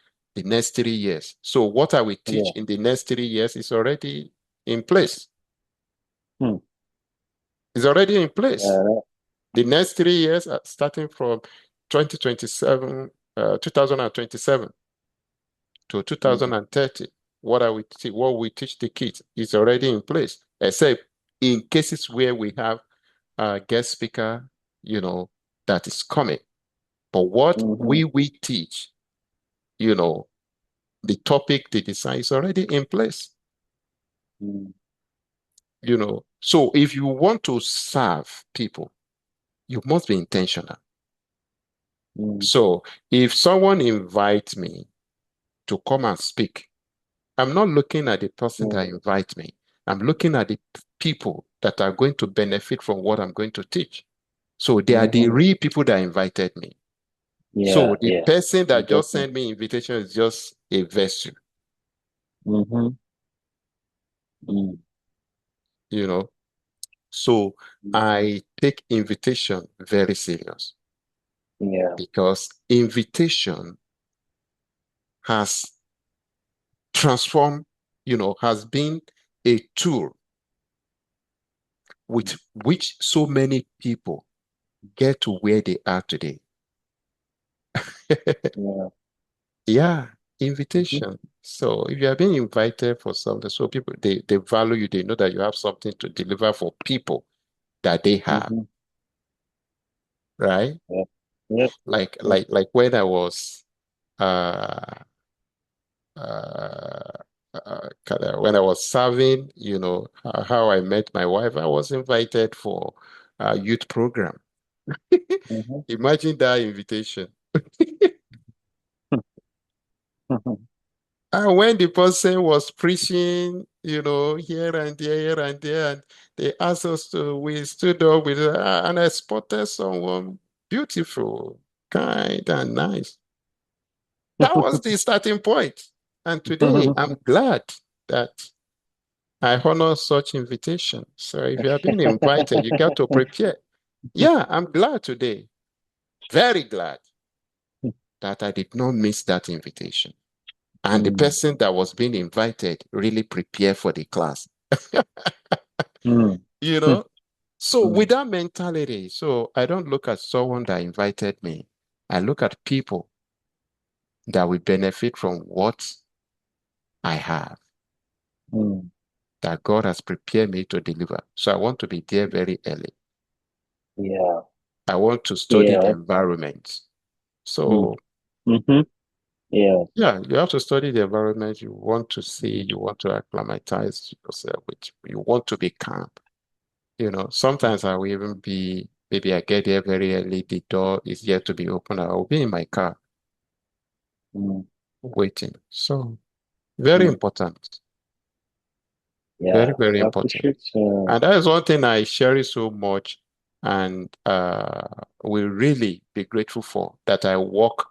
next 3 years. So what I will teach in the next 3 years is already in place. It's already in place. The next 3 years, starting from 2027 to 2030, what we teach the kids is already in place, except in cases where we have a guest speaker, that is coming. But what we teach, the topic, the design is already in place. So if you want to serve people, you must be intentional. So if someone invites me to come and speak, I'm not looking at the person that invites me. I'm looking at the people that are going to benefit from what I'm going to teach. So they are the real people that invited me. So the person that just sent me invitation is just a vessel. So I take invitation very serious. Because invitation has transformed, has been a tool with which so many people get to where they are today. Yeah, invitation. So if you are being invited for something, so people they value you, they know that you have something to deliver for people that they have, right? Like when I was uh uh when I was serving, how I met my wife, I was invited for a youth program. Imagine that invitation. And when the person was preaching, here and there, and they asked us we stood up with, and I spotted someone beautiful, kind, and nice. That was the starting point. And today, I'm glad that I honor such invitation. So if you are being invited, you got to prepare. Yeah, I'm glad today. Very glad that I did not miss that invitation. And the person that was being invited really prepared for the class. You know? So with that mentality, so I don't look at someone that invited me. I look at people that will benefit from what I have, that God has prepared me to deliver. So I want to be there very early. Yeah. I want to study the environment. So yeah, you have to study the environment. You want to see, you want to acclimatize yourself with, you want to be calm. Sometimes I will even be, maybe I get there very early, the door is yet to be opened. I will be in my car waiting. So very important. yeah. Very, very I important. appreciate. And that is one thing I cherish so much and will really be grateful for, that I work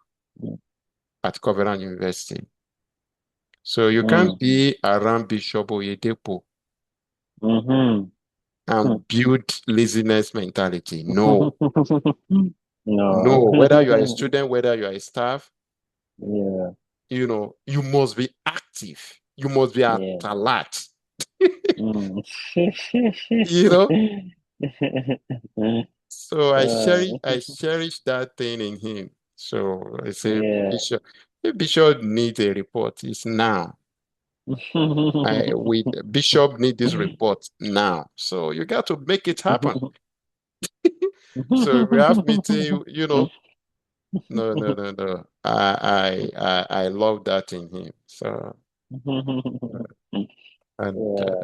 at Covenant University. So you can't be around Bishop Oyedepo and build laziness mentality. No. No. No. Whether you are a student, whether you are a staff, Yeah. you must be active. You must be at Yeah. alert. Mm. You know? So Uh, I cherish that thing in him. So I say, yeah. Bishop, if Bishop needs a report, it's now. Bishop need this report now. So you got to make it happen. So if we have meeting, no, no, no, no. I love that in him. So and Yeah.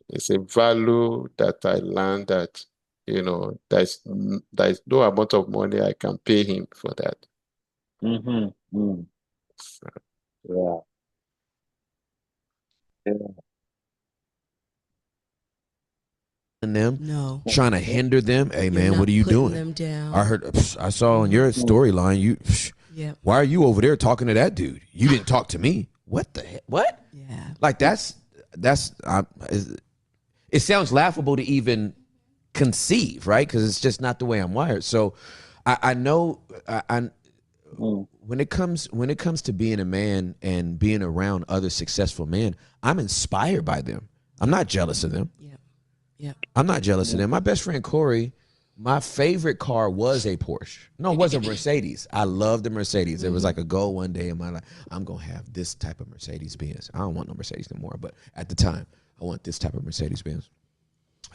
it's a value that I learned that there's no amount of money I can pay him for that. So, Yeah. Yeah. them, No, trying to hinder them. Hey you're man, not what are you putting doing? them down. I saw on your storyline, Yep. why are you over there talking to that dude? You didn't talk to me. What the heck? What? Yeah. Like it sounds laughable to even conceive, right? Because it's just not the way I'm wired. So I know when it comes to being a man and being around other successful men, I'm inspired by them. I'm not jealous of them. Yep. Yep. I'm not jealous of them. My best friend Corey, my favorite car was a Porsche. No, it wasn't a Mercedes. I loved the Mercedes. It was like a goal one day in my life. I'm going to have this type of Mercedes Benz. I don't want no Mercedes anymore, but at the time, I want this type of Mercedes Benz.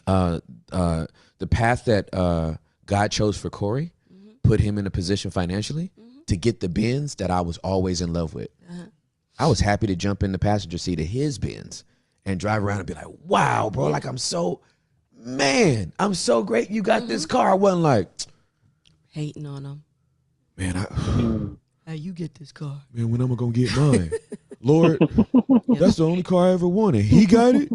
The path that God chose for Corey put him in a position financially to get the Benz that I was always in love with. I was happy to jump in the passenger seat of his Benz and drive around and be like, wow, bro, like I'm so great you got this car. I wasn't like, Hating on them. man, How you get this car? man, when am I going to get mine? Lord, that's the only car I ever wanted. He got it?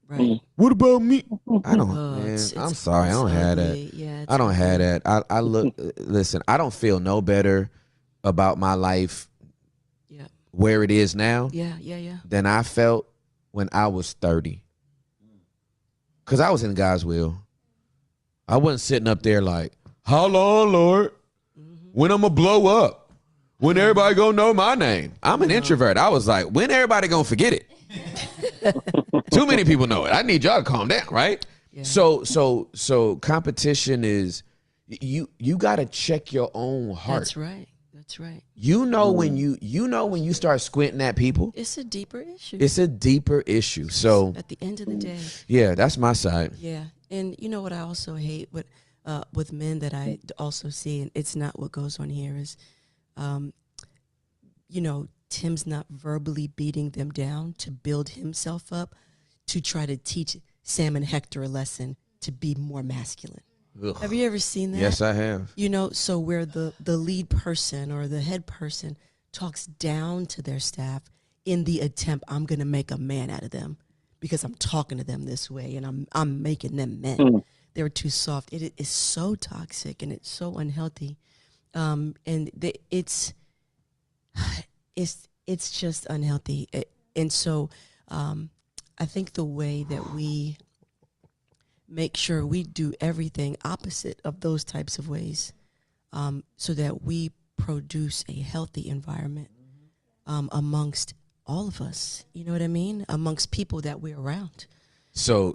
Right. What about me? I don't, Oh, man. it's I'm sorry. I don't have that. ugly. Yeah, I don't have ugly. that. I look, listen, I don't feel no better about my life Yeah. where it is now Yeah. than I felt when I was 30. Because I was in God's will. I wasn't sitting up there like, how long, Lord? When I'm going to blow up? When everybody going to know my name? I'm an introvert. I was like, when everybody going to forget it? Too many people know it. I need y'all to calm down, right? Yeah. So competition is, you got to check your own heart. That's right. That's right. When you start squinting at people, it's a deeper issue. It's a deeper issue. So at the end of the day, yeah, that's my side. Yeah, and you know what I also hate with men that I also see, and it's not what goes on here is, Tim's not verbally beating them down to build himself up, to try to teach Sam and Hector a lesson to be more masculine. Ugh. Have you ever seen that? Yes, I have. So where the lead person or the head person talks down to their staff in the attempt, I'm going to make a man out of them because I'm talking to them this way and I'm making them men. Mm. They're too soft. It is so toxic and it's so unhealthy. It's just unhealthy. And so I think the way that we make sure we do everything opposite of those types of ways, so that we produce a healthy environment amongst all of us. You know what I mean? Amongst people that we're around. So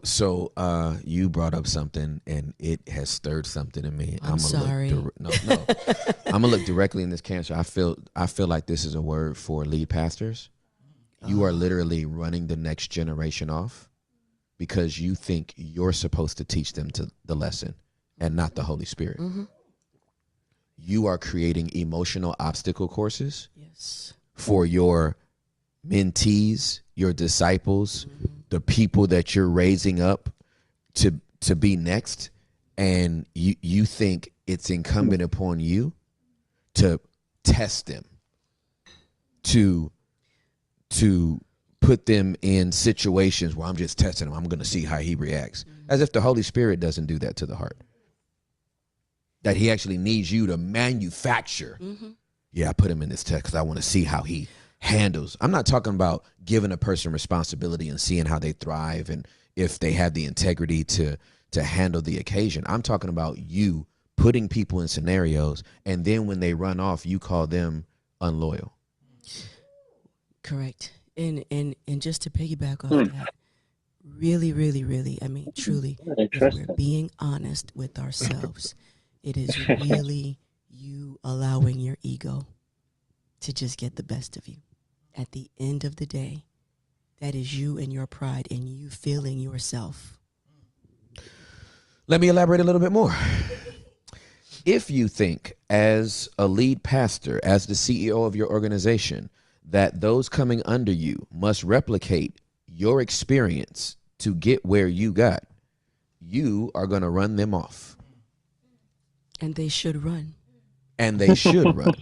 you brought up something, and it has stirred something in me. I'm sorry. No. I'm gonna look directly in this cancer. I feel like this is a word for lead pastors. You are literally running the next generation off because you think you're supposed to teach them to the lesson and not the Holy Spirit. Mm-hmm. You are creating emotional obstacle courses Yes. for your mentees, your disciples, the people that you're raising up to be next, and you think it's incumbent upon you to test them, to put them in situations where I'm just testing him. I'm going to see how he reacts. As if the Holy Spirit doesn't do that to the heart. That he actually needs you to manufacture. Yeah, I put him in this test because I want to see how he handles. I'm not talking about giving a person responsibility and seeing how they thrive and if they have the integrity to handle the occasion. I'm talking about you putting people in scenarios, and then when they run off, you call them unloyal. Correct. And just to piggyback off that, really, really, really, I mean, truly, if we're being honest with ourselves, it is really you allowing your ego to just get the best of you. At the end of the day, that is you and your pride and you feeling yourself. Let me elaborate a little bit more. If you think as a lead pastor, as the CEO of your organization, that those coming under you must replicate your experience to get where you got, you are going to run them off. And they should run. And they should run.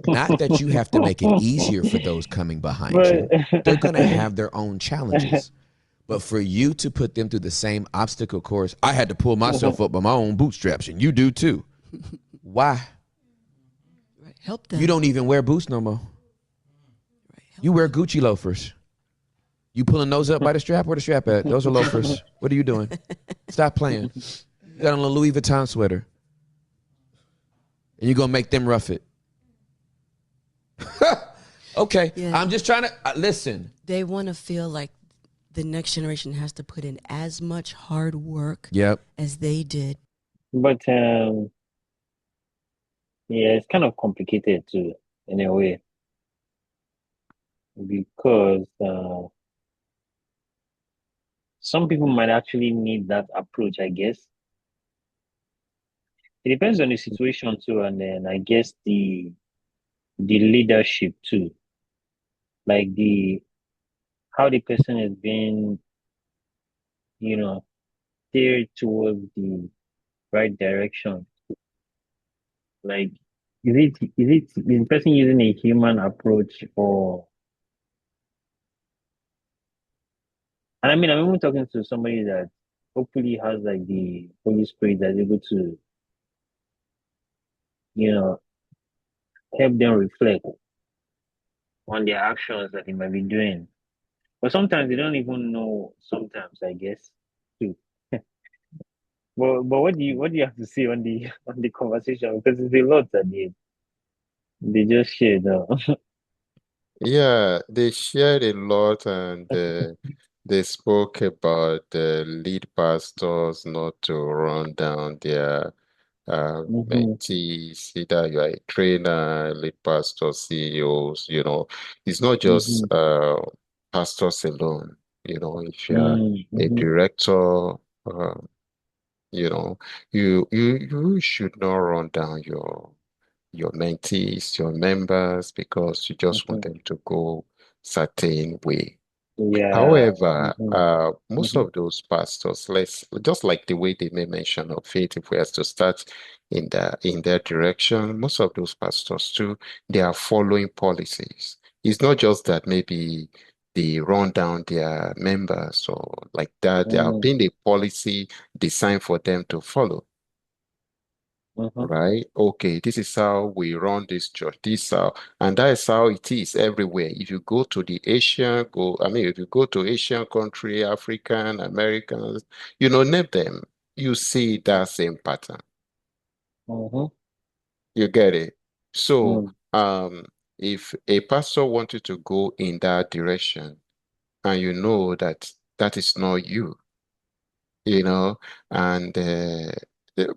Not that you have to make it easier for those coming behind you. They're going to have their own challenges. But for you to put them through the same obstacle course, I had to pull myself up by my own bootstraps, and you do too. Why? Right. Help them. You don't even wear boots no more. Right. You wear Gucci loafers. You pulling those up by the strap? Where the strap at? Those are loafers. What are you doing? Stop playing. You got on a Louis Vuitton sweater. And you're going to make them rough it. Okay. Yeah. I'm just trying to listen. They want to feel like the next generation has to put in as much hard work as they did. But yeah, it's kind of complicated too, in a way, because some people might actually need that approach, I guess. It depends on the situation too, and then I guess the leadership too, like how the person is being, steered towards the right direction. Like, is the person using a human approach, or? And I mean, I'm even talking to somebody that hopefully has like the Holy Spirit that's able to, help them reflect on their actions that they might be doing. But sometimes they don't even know. Sometimes, I guess, too. But what do you have to say on the conversation? Because it's a lot that they just shared. Yeah, they shared a lot, and they spoke about the lead pastors not to run down their mentees, either you are a trainer, lead pastor, CEOs, it's not just pastors alone. If you are a director, you know, you should not run down your mentees, your members, because you just want them to go certain way. Yeah. However, most of those pastors, let's just like the way they may mention of faith, if we have to start in their direction, most of those pastors too, they are following policies. It's not just that maybe they run down their members or like that. There have Mm. been a policy designed for them to follow. Mm-hmm. Right? Okay, this is how we run this church. And that is how it is everywhere. If you go to the if you go to Asian country, African, Americans, name them, you see that same pattern. Mm-hmm. You get it? So, Mm. if a pastor wanted to go in that direction, and you know that that is not you, you know, and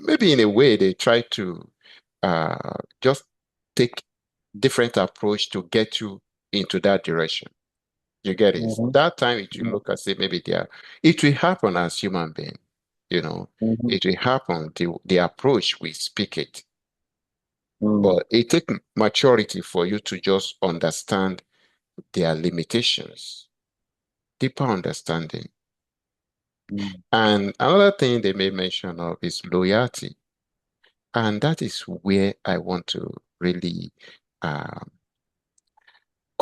maybe in a way they try to just take different approach to get you into that direction. You get it? Mm-hmm. That time it will Mm. look as if maybe it will happen as human being, you know, Mm-hmm. it will happen, the approach we speak it. Mm. But it takes maturity for you to just understand their limitations, deeper understanding. Mm. And another thing they may mention of is loyalty. And that is where I want to really um,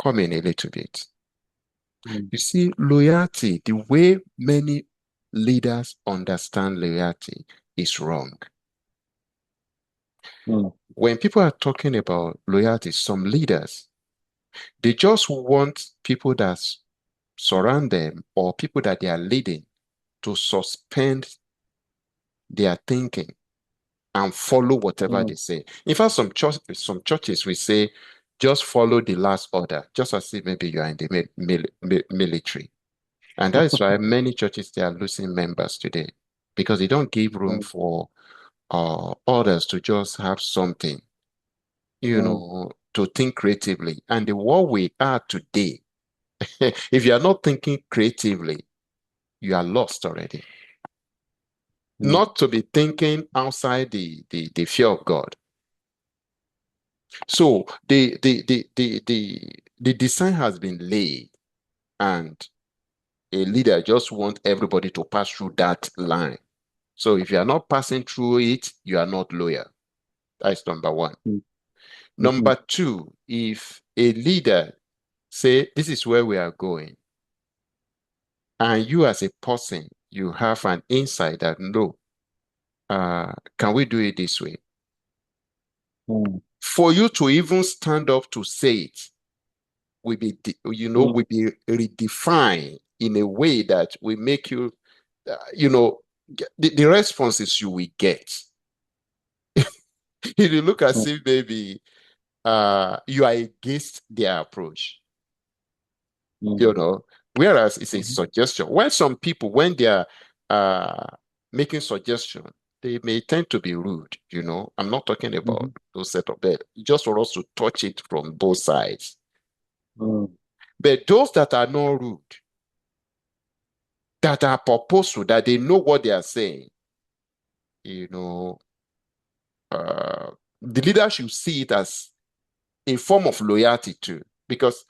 come in a little bit. Mm. You see, loyalty, the way many leaders understand loyalty is wrong. Mm. When people are talking about loyalty, some leaders, they just want people that surround them or people that they are leading to suspend their thinking and follow whatever Mm. they say. In fact, some churches will say, just follow the last order, just as if maybe you are in the military. And that is why many churches, they are losing members today because they don't give room Mm. for others to just have something, Mm. to think creatively. And the world we are today, if you are not thinking creatively, you are lost already. Mm. Not to be thinking outside the fear of God. So the design has been laid, and a leader just want everybody to pass through that line. So if you are not passing through it, you are not loyal. That's number one. Mm. Mm-hmm. Number two, if a leader say this is where we are going, and you as a person, you have an insight that no, can we do it this way? Mm. For you to even stand up to say it Mm. will be redefined in a way that will make you, uh, you know, the responses you will get. If you look as Mm. if maybe you are against their approach, Mm. you know, whereas it's a Mm-hmm. suggestion. When some people, when they are uh, making suggestion, they may tend to be rude, I'm not talking Mm-hmm. about those set of bed, just for us to touch it from both sides. Mm. But those that are not rude, that are purposeful, that they know what they are saying, you know, the leader should see it as a form of loyalty too. Because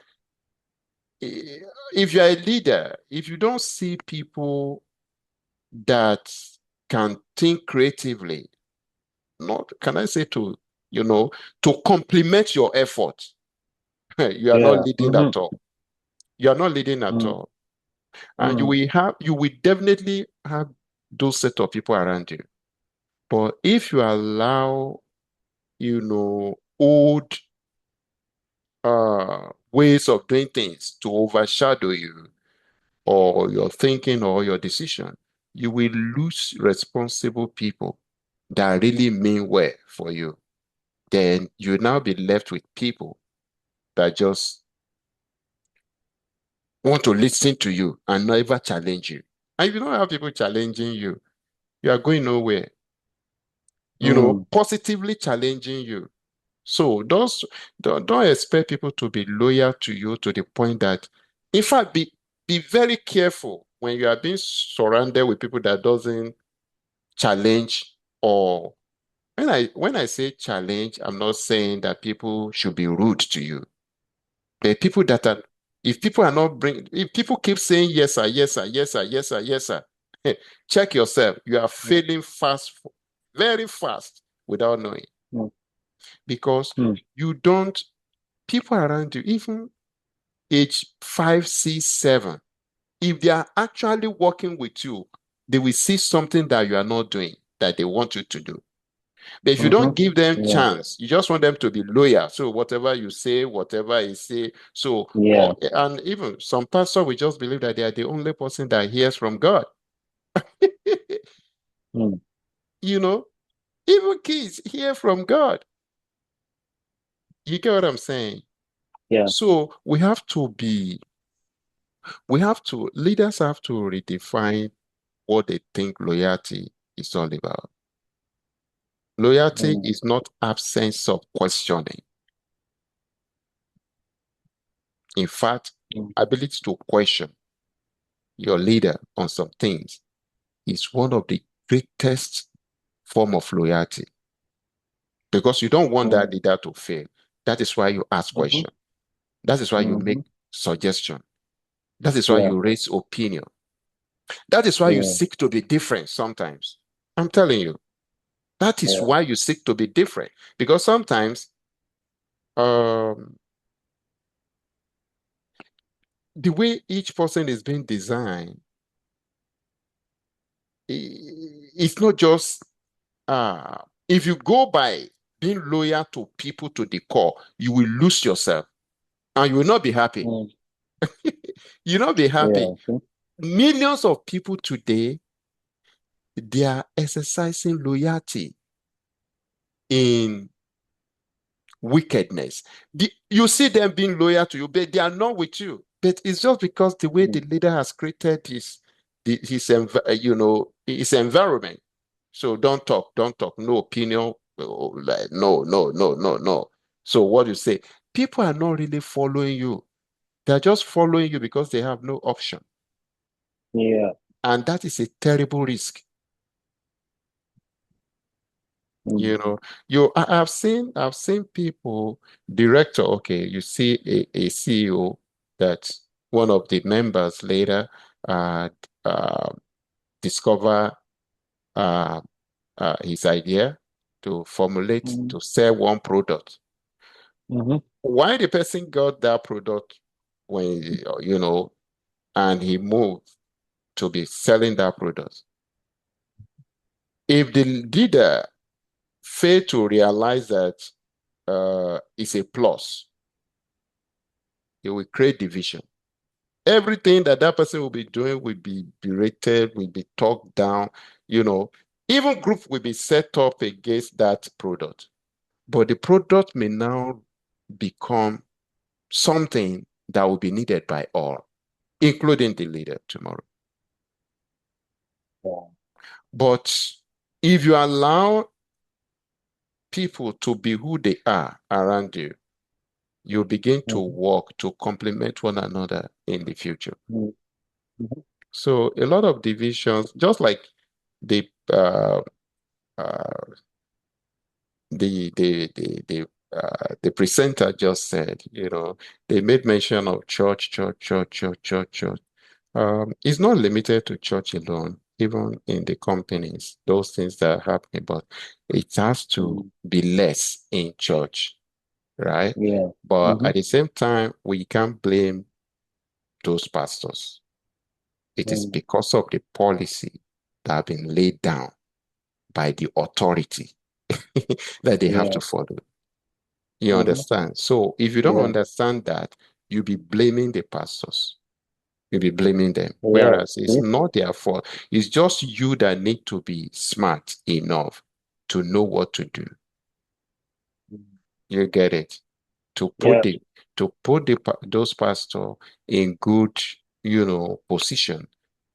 if you're a leader, if you don't see people that can think creatively, not can I say to complement your effort, you are not Yeah. leading Mm-hmm. at all. You are not leading at Mm. all. And Mm. you will definitely have those set of people around you. But if you allow, old ways of doing things to overshadow you or your thinking or your decision, you will lose responsible people that really mean well for you. Then you'll now be left with people that just want to listen to you and never challenge you. And if you don't have people challenging you, you are going nowhere. Mm. Positively challenging you. So don't expect people to be loyal to you to the point that, in fact, be very careful when you are being surrounded with people that doesn't challenge. Or when I say challenge, I'm not saying that people should be rude to you. The people that are, if people keep saying yes sir, yes sir, yes sir, yes sir, yes sir, check yourself. You are failing fast, very fast without knowing, Mm. because Mm. you don't people around you, even age 5, 6, 7, if they are actually working with you, they will see something that you are not doing that they want you to do. But if you don't give them Yeah. chance, you just want them to be loyal. So whatever you say, whatever you say. So, Yeah. and even some pastor will just believe that they are the only person that hears from God. Mm. You know, even kids hear from God. You get what I'm saying? Yeah. So leaders have to redefine what they think loyalty is all about. Loyalty Mm. is not absence of questioning. In fact, Mm. ability to question your leader on some things is one of the greatest form of loyalty because you don't want that Mm. leader to fail. That is why you ask Mhm. questions. That is why you make Mhm. suggestion. That is why Yeah. you raise opinion. That is why you Yeah. seek to be different sometimes. I'm telling you, that is Yeah. why you seek to be different because sometimes um, the way each person is being designed, it's not just if you go by being loyal to people to the core, you will lose yourself and you will not be happy. Mm. You will not be happy. Yeah. Okay. Millions of people today, they are exercising loyalty in wickedness. You see them being loyal to you, but they are not with you. But it's just because the way the Mm. leader has created his environment. So don't talk, no opinion, like, no, no, no, no, no. So what you say, people are not really following you. They're just following you because they have no option. Yeah. And that is a terrible risk. Mm. You know, I've seen people, director, okay, you see a CEO that one of the members later uh, uh, discover his idea to formulate Mm. to sell one product. Mhm. Why the person got that product when and he moved to be selling that product? If the leader fail to realize that it's a plus, it will create division. Everything that that person will be doing will be berated, will be talked down. You know, even group will be set up against that product. But the product may now become something that will be needed by all, including the leader tomorrow. Yeah. But if you allow people to be who they are around you, you begin to Mhm. work to complement one another in the future. Mm. Mhm. So a lot of divisions, just like the uh, the presenter just said, they made mention of church, church, church, church, church, church. It's not limited to church alone, even in the companies, those things that are happening, but it has to Mm. be less in church, right? Yeah. But Mhm. at the same time, we can't blame those pastors. It is Mm. because of the policy that have been laid down by the authority that they have Yeah. to follow. You Mhm. understand? So if you don't Yeah. understand that, you'll be blaming the pastors. You'll be blaming them. Yeah. Whereas it's See? not their fault. It's just you that need to be smart enough to know what to do. Mm. You get it? To put Yeah. the those pastors in good, position,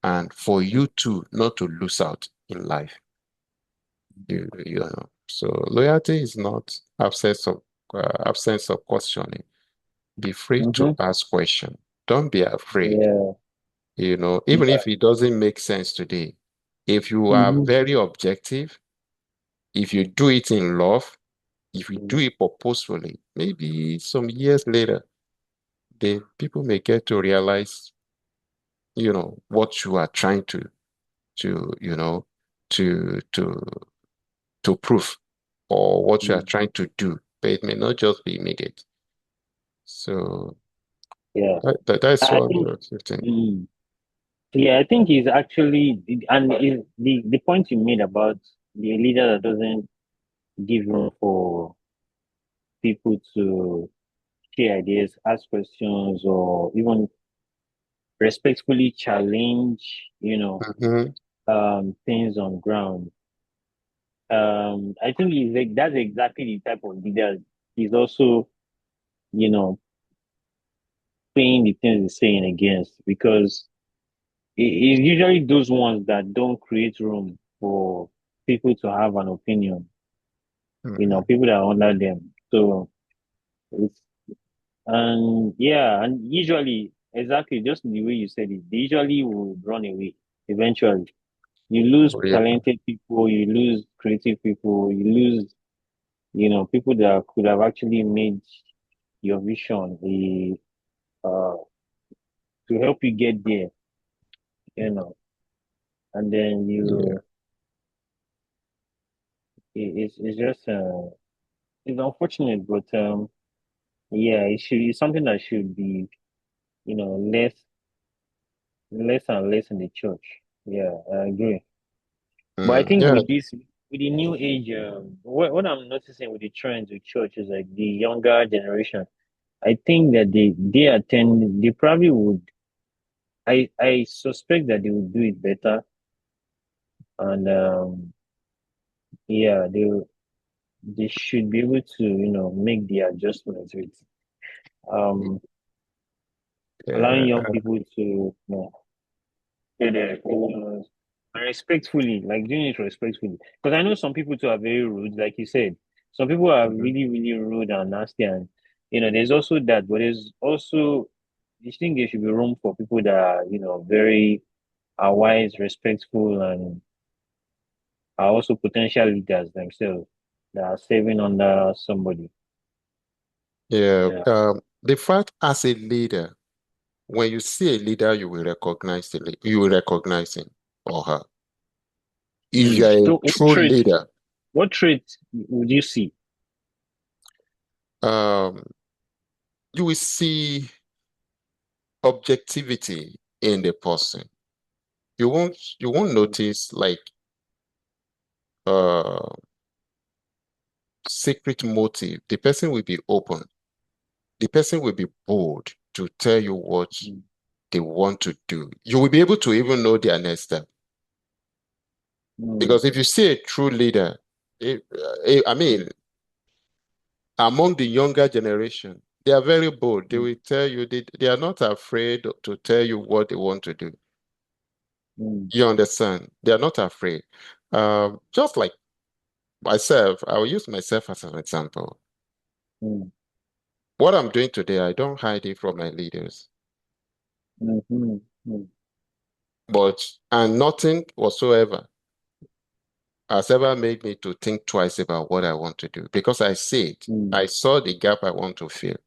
and for you to not to lose out in life. So loyalty is not absence of questioning. Be free to Mhm. ask questions. Don't be afraid. Yeah. Even Yeah. if it doesn't make sense today, if you are Mhm. very objective, if you do it in love, if you do Mm. it purposefully, maybe some years later, the people may get to realize, what you are trying to, to prove or what you are Mm. trying to do, but it may not just be immediate. So Yeah. That's I what think, you think. yeah, I think it's actually, and is the point you made about the leader that doesn't give room for people to share ideas, ask questions, or even respectfully challenge, Mm-hmm. things on ground. I think that's exactly the type of leader he's also, you know, saying the things he's saying against, because it's usually those ones that don't create room for people to have an opinion, Mm-hmm. people that are under them. So it's, and yeah, and usually, exactly just the way you said it, they usually will run away eventually. You lose Oh, yeah. talented people, you lose creative people, you lose, people that could have actually made your vision to help you get there, you know, and then Yeah. it's just, it's unfortunate, but, yeah, it's something that should be, less and less in the church. Yeah, I agree. But I think Yeah. with the new age, what I'm noticing with the trends with church is like the younger generation. I think that they probably would. I suspect that they would do it better, and, yeah, they should be able to, make the adjustments with, um allowing Yeah. young people to, say their opinions, and respectfully, like doing it respectfully. Because I know some people too are very rude, like you said. Some people are Mhm. really, really rude and nasty, and there's also that, but there's also, I think there should be room for people that are, very are wise, respectful, and are also potential leaders themselves that are serving under somebody. Yeah. Yeah. The fact as a leader, when you see a leader, you will recognize him or her. If you are a So true leader, what trait would you see? um, you will see objectivity in the person. You won't notice like uh secret motive. The person will be open. The person will be bold to tell you what Mm, they want to do. You will be able to even know their next step. mm, Because if you see a true leader, I mean, among the younger generation, they are very bold. They mm, will tell you they are not afraid to tell you what they want to do. mm, You understand? They are not afraid. Just like myself, I will use myself as an example. mm, What I'm doing today, I don't hide it from my leaders. mm, mm, mm, And nothing whatsoever has ever made me to think twice about what I want to do because I see it. mm, I saw the gap I want to fill,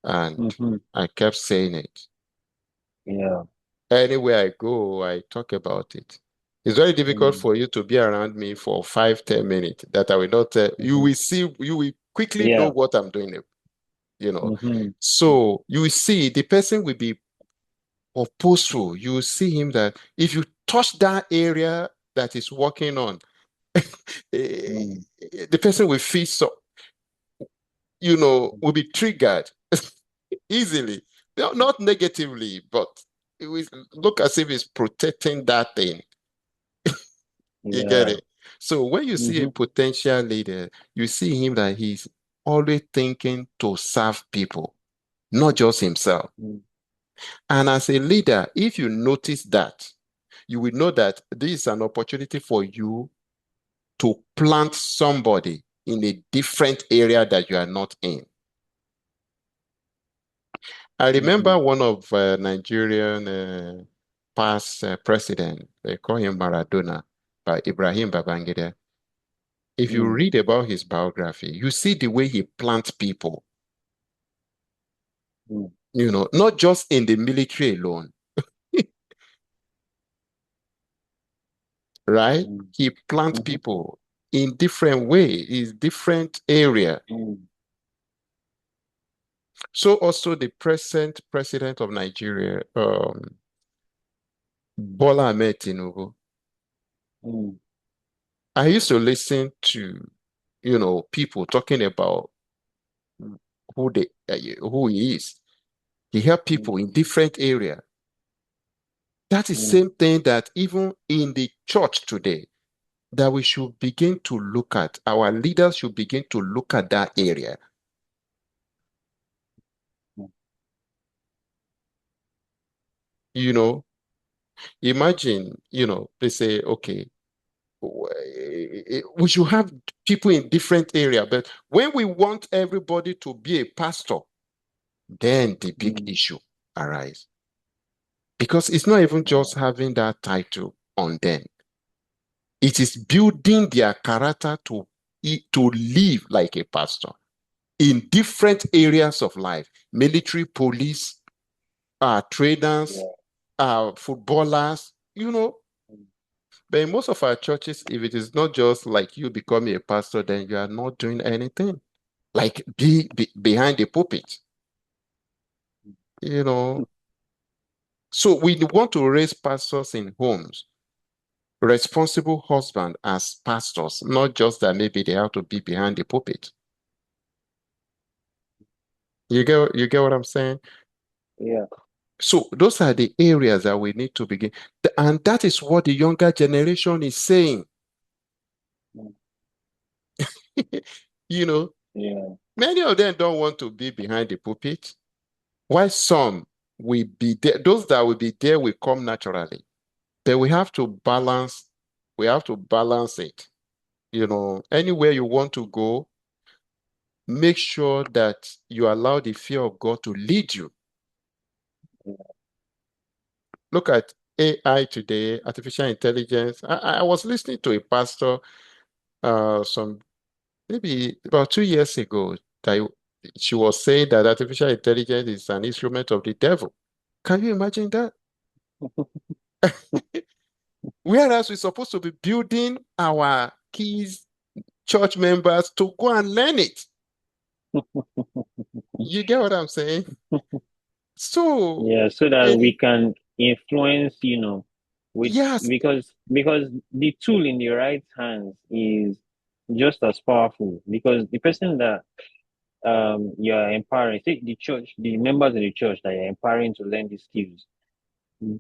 and mhm. I kept saying it. Yeah. Anywhere I go, I talk about it. It's very difficult Mm, for you to be around me for 5, 10 minutes that I will not tell. You mhm. will see, you will quickly know Yeah. what I'm doing, you know. Mhm. So you will see the person will be purposeful. You will see him that if you touch that area that he's working on, Mm, the person will feel so, will be triggered easily. Not negatively, but it will look as if it's protecting that thing. You get yeah. it? So when you see a Mhm. potential leader, you see him that he's always thinking to serve people, not just himself. Mm, And as a leader, if you notice that, you will know that this is an opportunity for you to plant somebody in a different area that you are not in. I remember mhm. one of Nigerian past president, they call him Maradona, by Ibrahim Babangida. If you Mm, read about his biography, you see the way he plants people, mm, not just in the military alone, right? mm, He plants mhm, people in different ways, in different area. mm, So also the present president of Nigeria, Bola Ahmed Tinubu. I used to listen to, people talking about who he is. He helped people in different areas. That is same thing that even in the church today, that we should begin to look at, our leaders should begin to look at that area. Imagine, they say, okay, we should have people in different area, but when we want everybody to be a pastor, then the big issue arise. Because it's not even just having that title on them. It is building their character to live like a pastor in different areas of life, military, police, traders, footballers, But in most of our churches, if it is not just like you becoming a pastor, then you are not doing anything. Like be behind the pulpit. So we want to raise pastors in homes, responsible husband as pastors, not just that maybe they have to be behind the pulpit. You get what I'm saying? Yeah. So those are the areas that we need to begin. And that is what the younger generation is saying. Yeah. Many of them don't want to be behind the pulpit. Why some will be there, those that will be there will come naturally. Then we have to balance it. Anywhere you want to go, make sure that you allow the fear of God to lead you. Look at AI today, artificial intelligence. I was listening to a pastor maybe about 2 years ago that she was saying that artificial intelligence is an instrument of the devil. Can you imagine that? Whereas we're supposed to be building our kids, church members to go and learn it. You get what I'm saying? So yeah, so that we can influence, with yes, because the tool in the right hands is just as powerful because the person that you're empowering, say the church, the members of the church that you're empowering to learn these skills,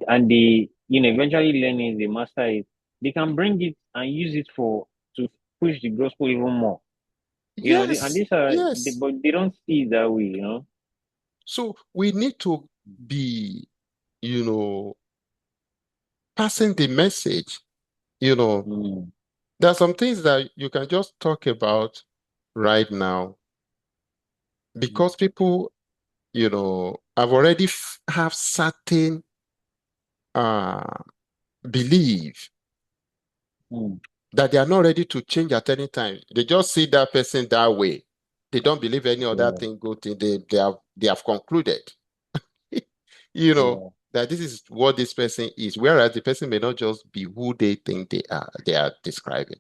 and they eventually learn it, they master it, they can bring it and use it to push the gospel even more. And yes, these are yes. but they don't see it that way. So we need to be, passing the message. There are some things that you can just talk about right now because people, have already have certain belief that they are not ready to change at any time. They just see that person that way. They don't believe any other thing good thing. They have concluded, that this is what this person is, whereas the person may not just be who they think they are describing.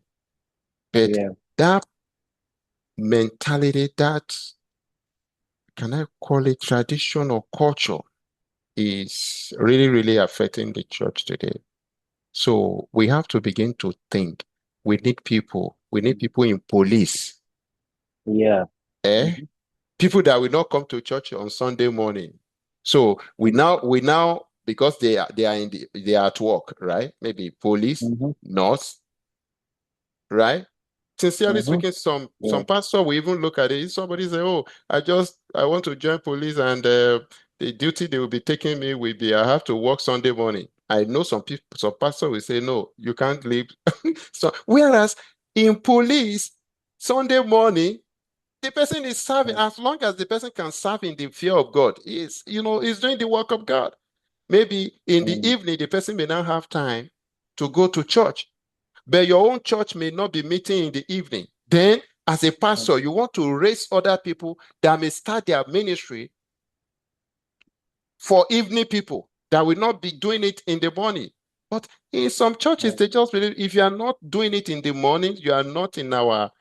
But that mentality, that, can I call it tradition or culture, is really, really affecting the church today. So we have to begin to think. We need people. We need people in police. Yeah. People that will not come to church on Sunday morning. So we now because they are at work, right? Maybe police, nurse, right? Sincerely speaking, some pastor will even look at it. If somebody say, "Oh, I want to join police, and the duty they will be taking me will be I have to work Sunday morning." I know some pastor will say, "No, you can't leave." So whereas in police, Sunday morning, the person is serving. As long as the person can serve in the fear of God, is doing the work of God. Maybe in the evening, the person may not have time to go to church. But your own church may not be meeting in the evening. Then, as a pastor, you want to raise other people that may start their ministry for evening people that will not be doing it in the morning. But in some churches, they just believe if you are not doing it in the morning, you are not in our,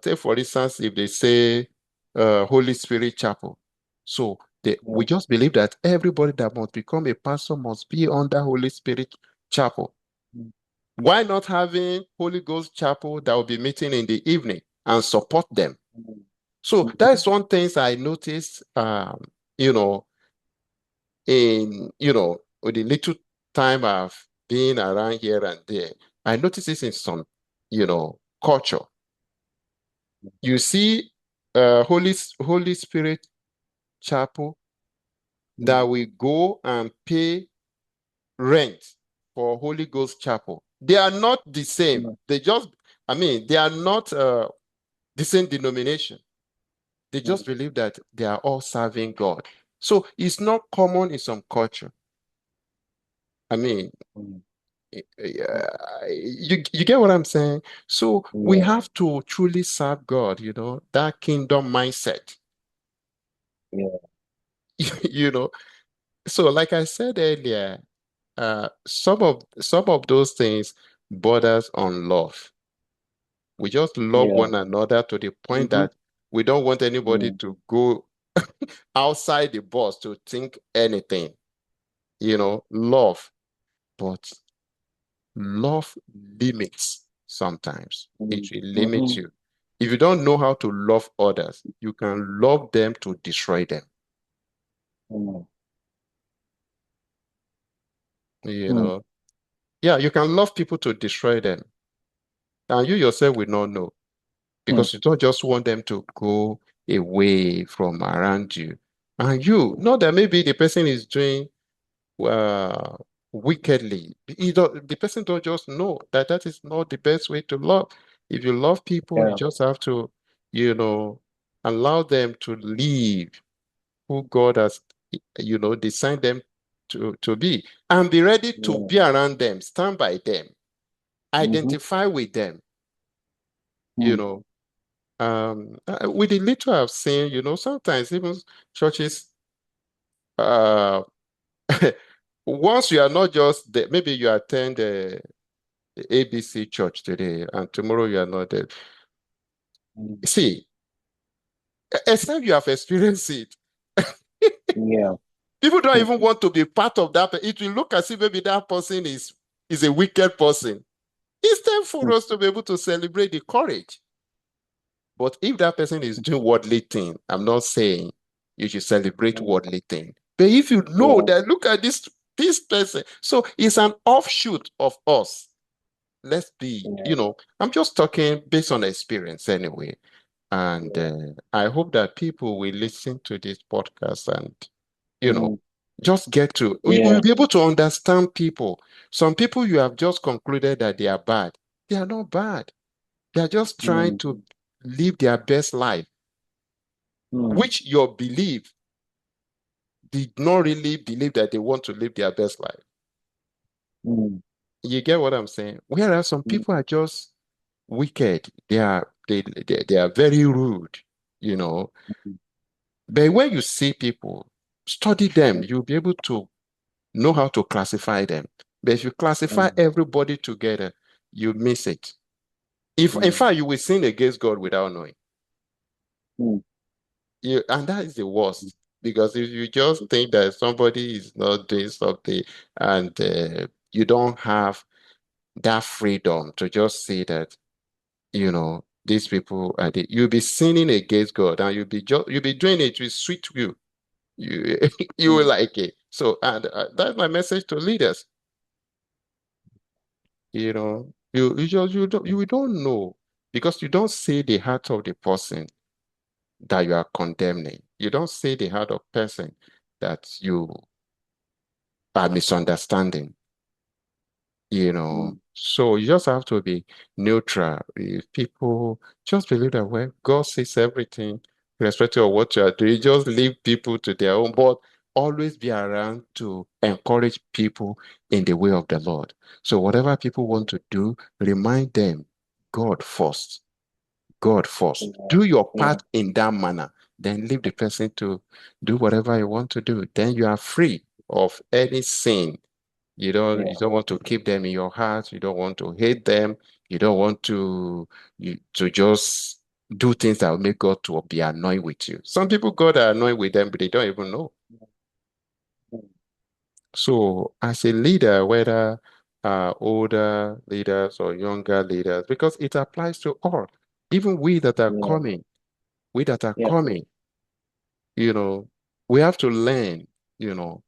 take for instance, if they say Holy Spirit Chapel. So we just believe that everybody that must become a pastor must be under Holy Spirit chapel. Why not having Holy Ghost chapel that will be meeting in the evening and support them? So that is one thing I noticed, you know, with the little time I've been around here and there. I noticed this in some, culture. You see, Holy Spirit chapel that we go and pay rent for Holy Ghost chapel. They are not the same. They are not the same denomination. They just believe that they are all serving God. So it's not common in some culture. I mean, you get what I'm saying? So we have to truly serve God, that kingdom mindset, Yeah. you know. So like I said earlier, some of those things borders on love. We just love Yeah. one another to the point that we don't want anybody to go outside the box to think anything, love. But love limits sometimes. It will limit you. If you don't know how to love others, you can love them to destroy them. You know, yeah, you can love people to destroy them. And you yourself will not know because you don't just want them to go away from around you. And know that maybe the person is doing uh, wickedly. The person don't just know that that is not the best way to love. If you love people, you Yeah. just have to, you know, allow them to live who God has, designed them to be, and be ready to Yeah. be around them, stand by them, Mm-hmm. identify with them, you know. With the little I've seen, sometimes even churches, uh, once you are not just there, maybe you attend ABC church today, and tomorrow you are not there. See, except you have experienced it, Yeah. people don't even want to be part of that. It will look as if maybe that person is a wicked person. It's time for us to be able to celebrate the courage. But if that person is doing worldly thing, I'm not saying you should celebrate worldly thing. But if you know Yeah. that, look at this person, so it's an offshoot of us. Let's be, Yeah. I'm just talking based on experience anyway. And Yeah. I hope that people will listen to this podcast and, you know, Mm. just get to, we Yeah. will be able to understand people. Some people you have just concluded that they are bad. They are not bad. They are just trying Mm. to live their best life, Mm. which your belief did not really believe that they want to live their best life. Mm. You get what I'm saying? Whereas some Mm. people are just wicked. They are very rude, you know. But when you see people, study them, you'll be able to know how to classify them. But if you classify Mm. everybody together, you miss it. If in Mm. fact you will sin against God without knowing. Mm. And that is the worst. Because if you just think that somebody is not doing something and you don't have that freedom to just say that, these people you'll be sinning against God, and you'll be doing it with sweet will. You you will Mm. like it. So, and that's my message to leaders. You don't know, because you don't see the heart of the person that you are condemning. You don't see the heart of person that you are misunderstanding. Mm. So you just have to be neutral. If people just believe that, well, God sees everything, irrespective of what you are doing, just leave people to their own, but always be around to encourage people in the way of the Lord. So whatever people want to do, remind them, God first. God first. Yeah. Do your Yeah. part in that manner. Then leave the person to do whatever you want to do. Then you are free of any sin. You don't Yeah. you don't want to keep them in your heart. You don't want to hate them. You don't want to just do things that will make God to be annoyed with you. Some people, God are annoyed with them, but they don't even know. So as a leader, whether older leaders or younger leaders, because it applies to all, even we that are Yeah. coming, we that are Yeah. coming, you know, we have to learn, you know,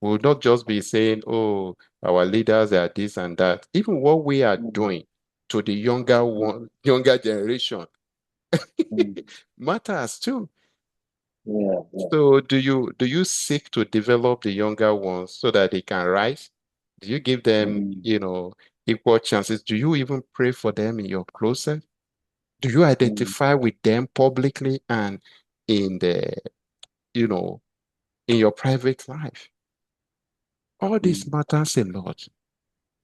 we'll not just be saying, oh, our leaders are this and that. Even what we are Mm, doing to the younger mm, one, younger generation mm. matters too. Yeah. Yeah. So do you seek to develop the younger ones so that they can rise? Do you give them, Mm, equal chances? Do you even pray for them in your closet? Do you mm, identify with them publicly and in the, you know, in your private life? All this mm, matters a lot.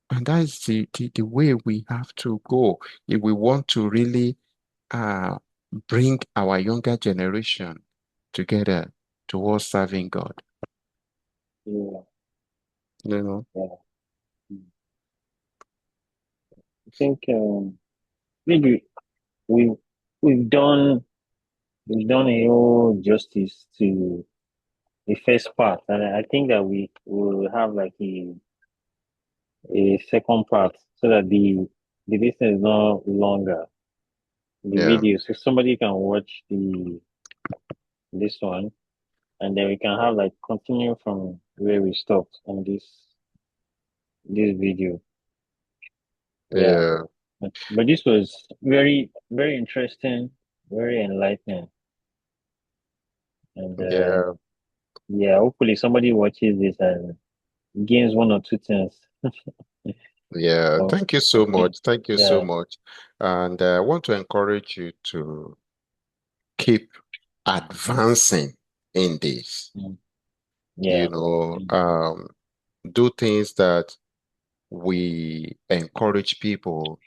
And that is the way we have to go if we want to really uh, bring our younger generation together towards serving God. yeah. You know? Yeah. Mm. I think maybe we we've done we've done a whole justice to the first part, and I think that we will have like a second part so that the distance is not longer. The Yeah, video, so somebody can watch the this one, and then we can have like continue from where we stopped on this video. Yeah, yeah, but this was very interesting, very enlightening, and yeah, yeah, hopefully somebody watches this and gains one or two things. yeah. From, Thank you so from it. much. Thank you so Yeah. much. And I want to encourage you to keep advancing in this. Mm. You Yeah. know, Mm. do things that we encourage people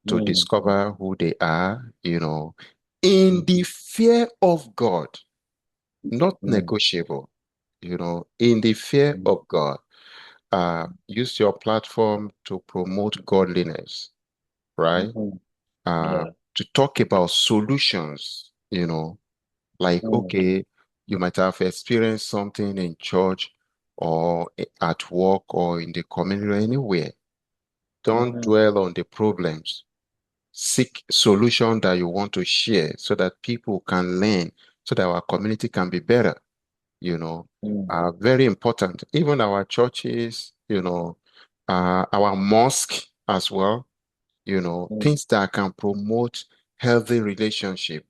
to Mm. discover who they are, in the fear of God, not Mm. negotiable, in the fear Mm. of God. Use your platform to promote godliness, right? Mm. Uh, Yeah. to talk about solutions, like, Mm. okay, you might have experienced something in church or at work or in the community or anywhere. Don't Mm. dwell on the problems. Seek solution that you want to share so that people can learn, so that our community can be better, you know, Mm. very important. Even our churches, our mosque as well, Mm. things that can promote healthy relationship,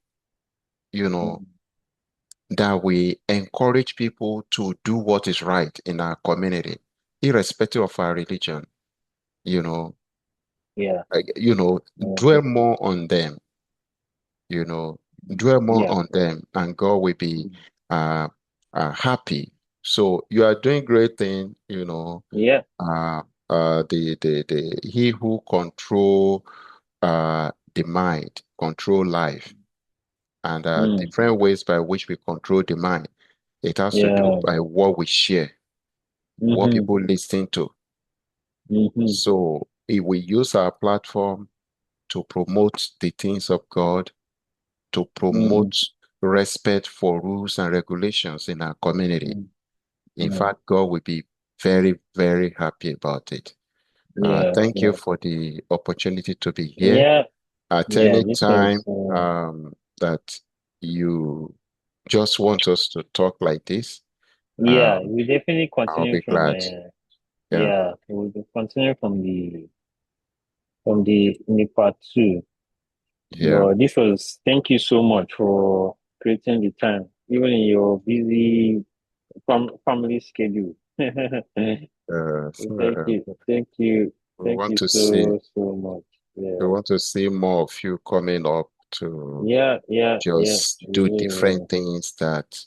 you know, Mm. that we encourage people to do what is right in our community, irrespective of our religion, you know, Yeah. dwell Okay. more on them, you know, dwell more Yeah. on them, and God will be Mm. uh, happy. So you are doing great thing, Yeah. the he who control the mind, control life, and Mm. different ways by which we control the mind. It has to do Yeah. by what we share, what Mm-hmm. people listen to. Mm-hmm. So if we use our platform to promote the things of God, to Mm. promote respect for rules and regulations in our community, Mm. in Mm. fact, God will be very, very happy about it. Yeah. Thank you Yeah. for the opportunity to be here. Yeah. At Yeah. any This time was. that you just want us to talk like this, Yeah. um, We definitely I'll continue be from. glad. Yeah, Yeah. We'll continue from the in the part two. yeah, But this was. Thank you so much for creating the time, even in your busy family schedule. so, Thank you. Thank you. we Thank want you to see so much. we Yeah. want to see more of you coming up to Yeah. Yeah. Yeah. just We do will. different things that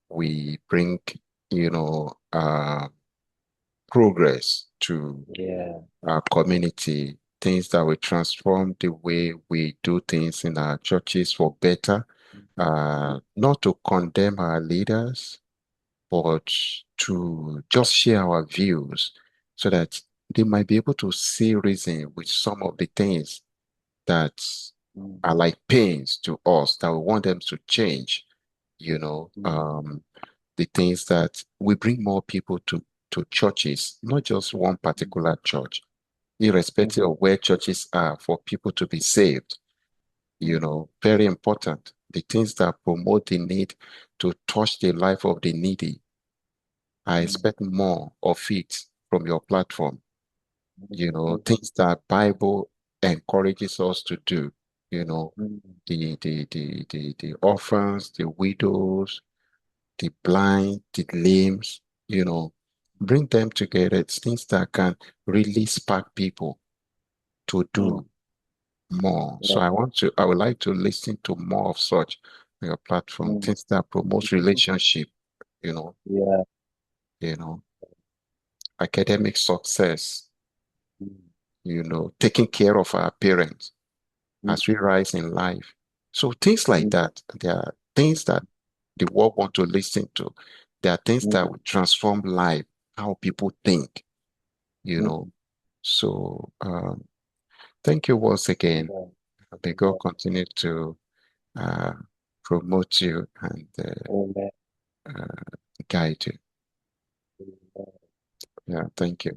we bring, you know, uh, progress to Yeah. our community, things that will transform the way we do things in our churches for better, not to condemn our leaders, but to just share our views so that they might be able to see reason with some of the things that are like pains to us that we want them to change, the things that we bring more people to churches, not just one particular church, irrespective of where churches are, for people to be saved, very important. The things that promote the need to touch the life of the needy. I expect more of it from your platform. Things that Bible encourages us to do, the orphans, the widows, the blind, the lame, bring them together. It's things that can really spark people to do more. So I would like to listen to more of such on your platform, things that promotes relationship, you know, Yeah. you know, academic success, taking care of our parents as we rise in life. So things like that, there are things that the world want to listen to. There are things that will transform life, how people think, you know. So thank you once again. May God continue to uh, promote you and Amen. guide you. Yeah, thank you.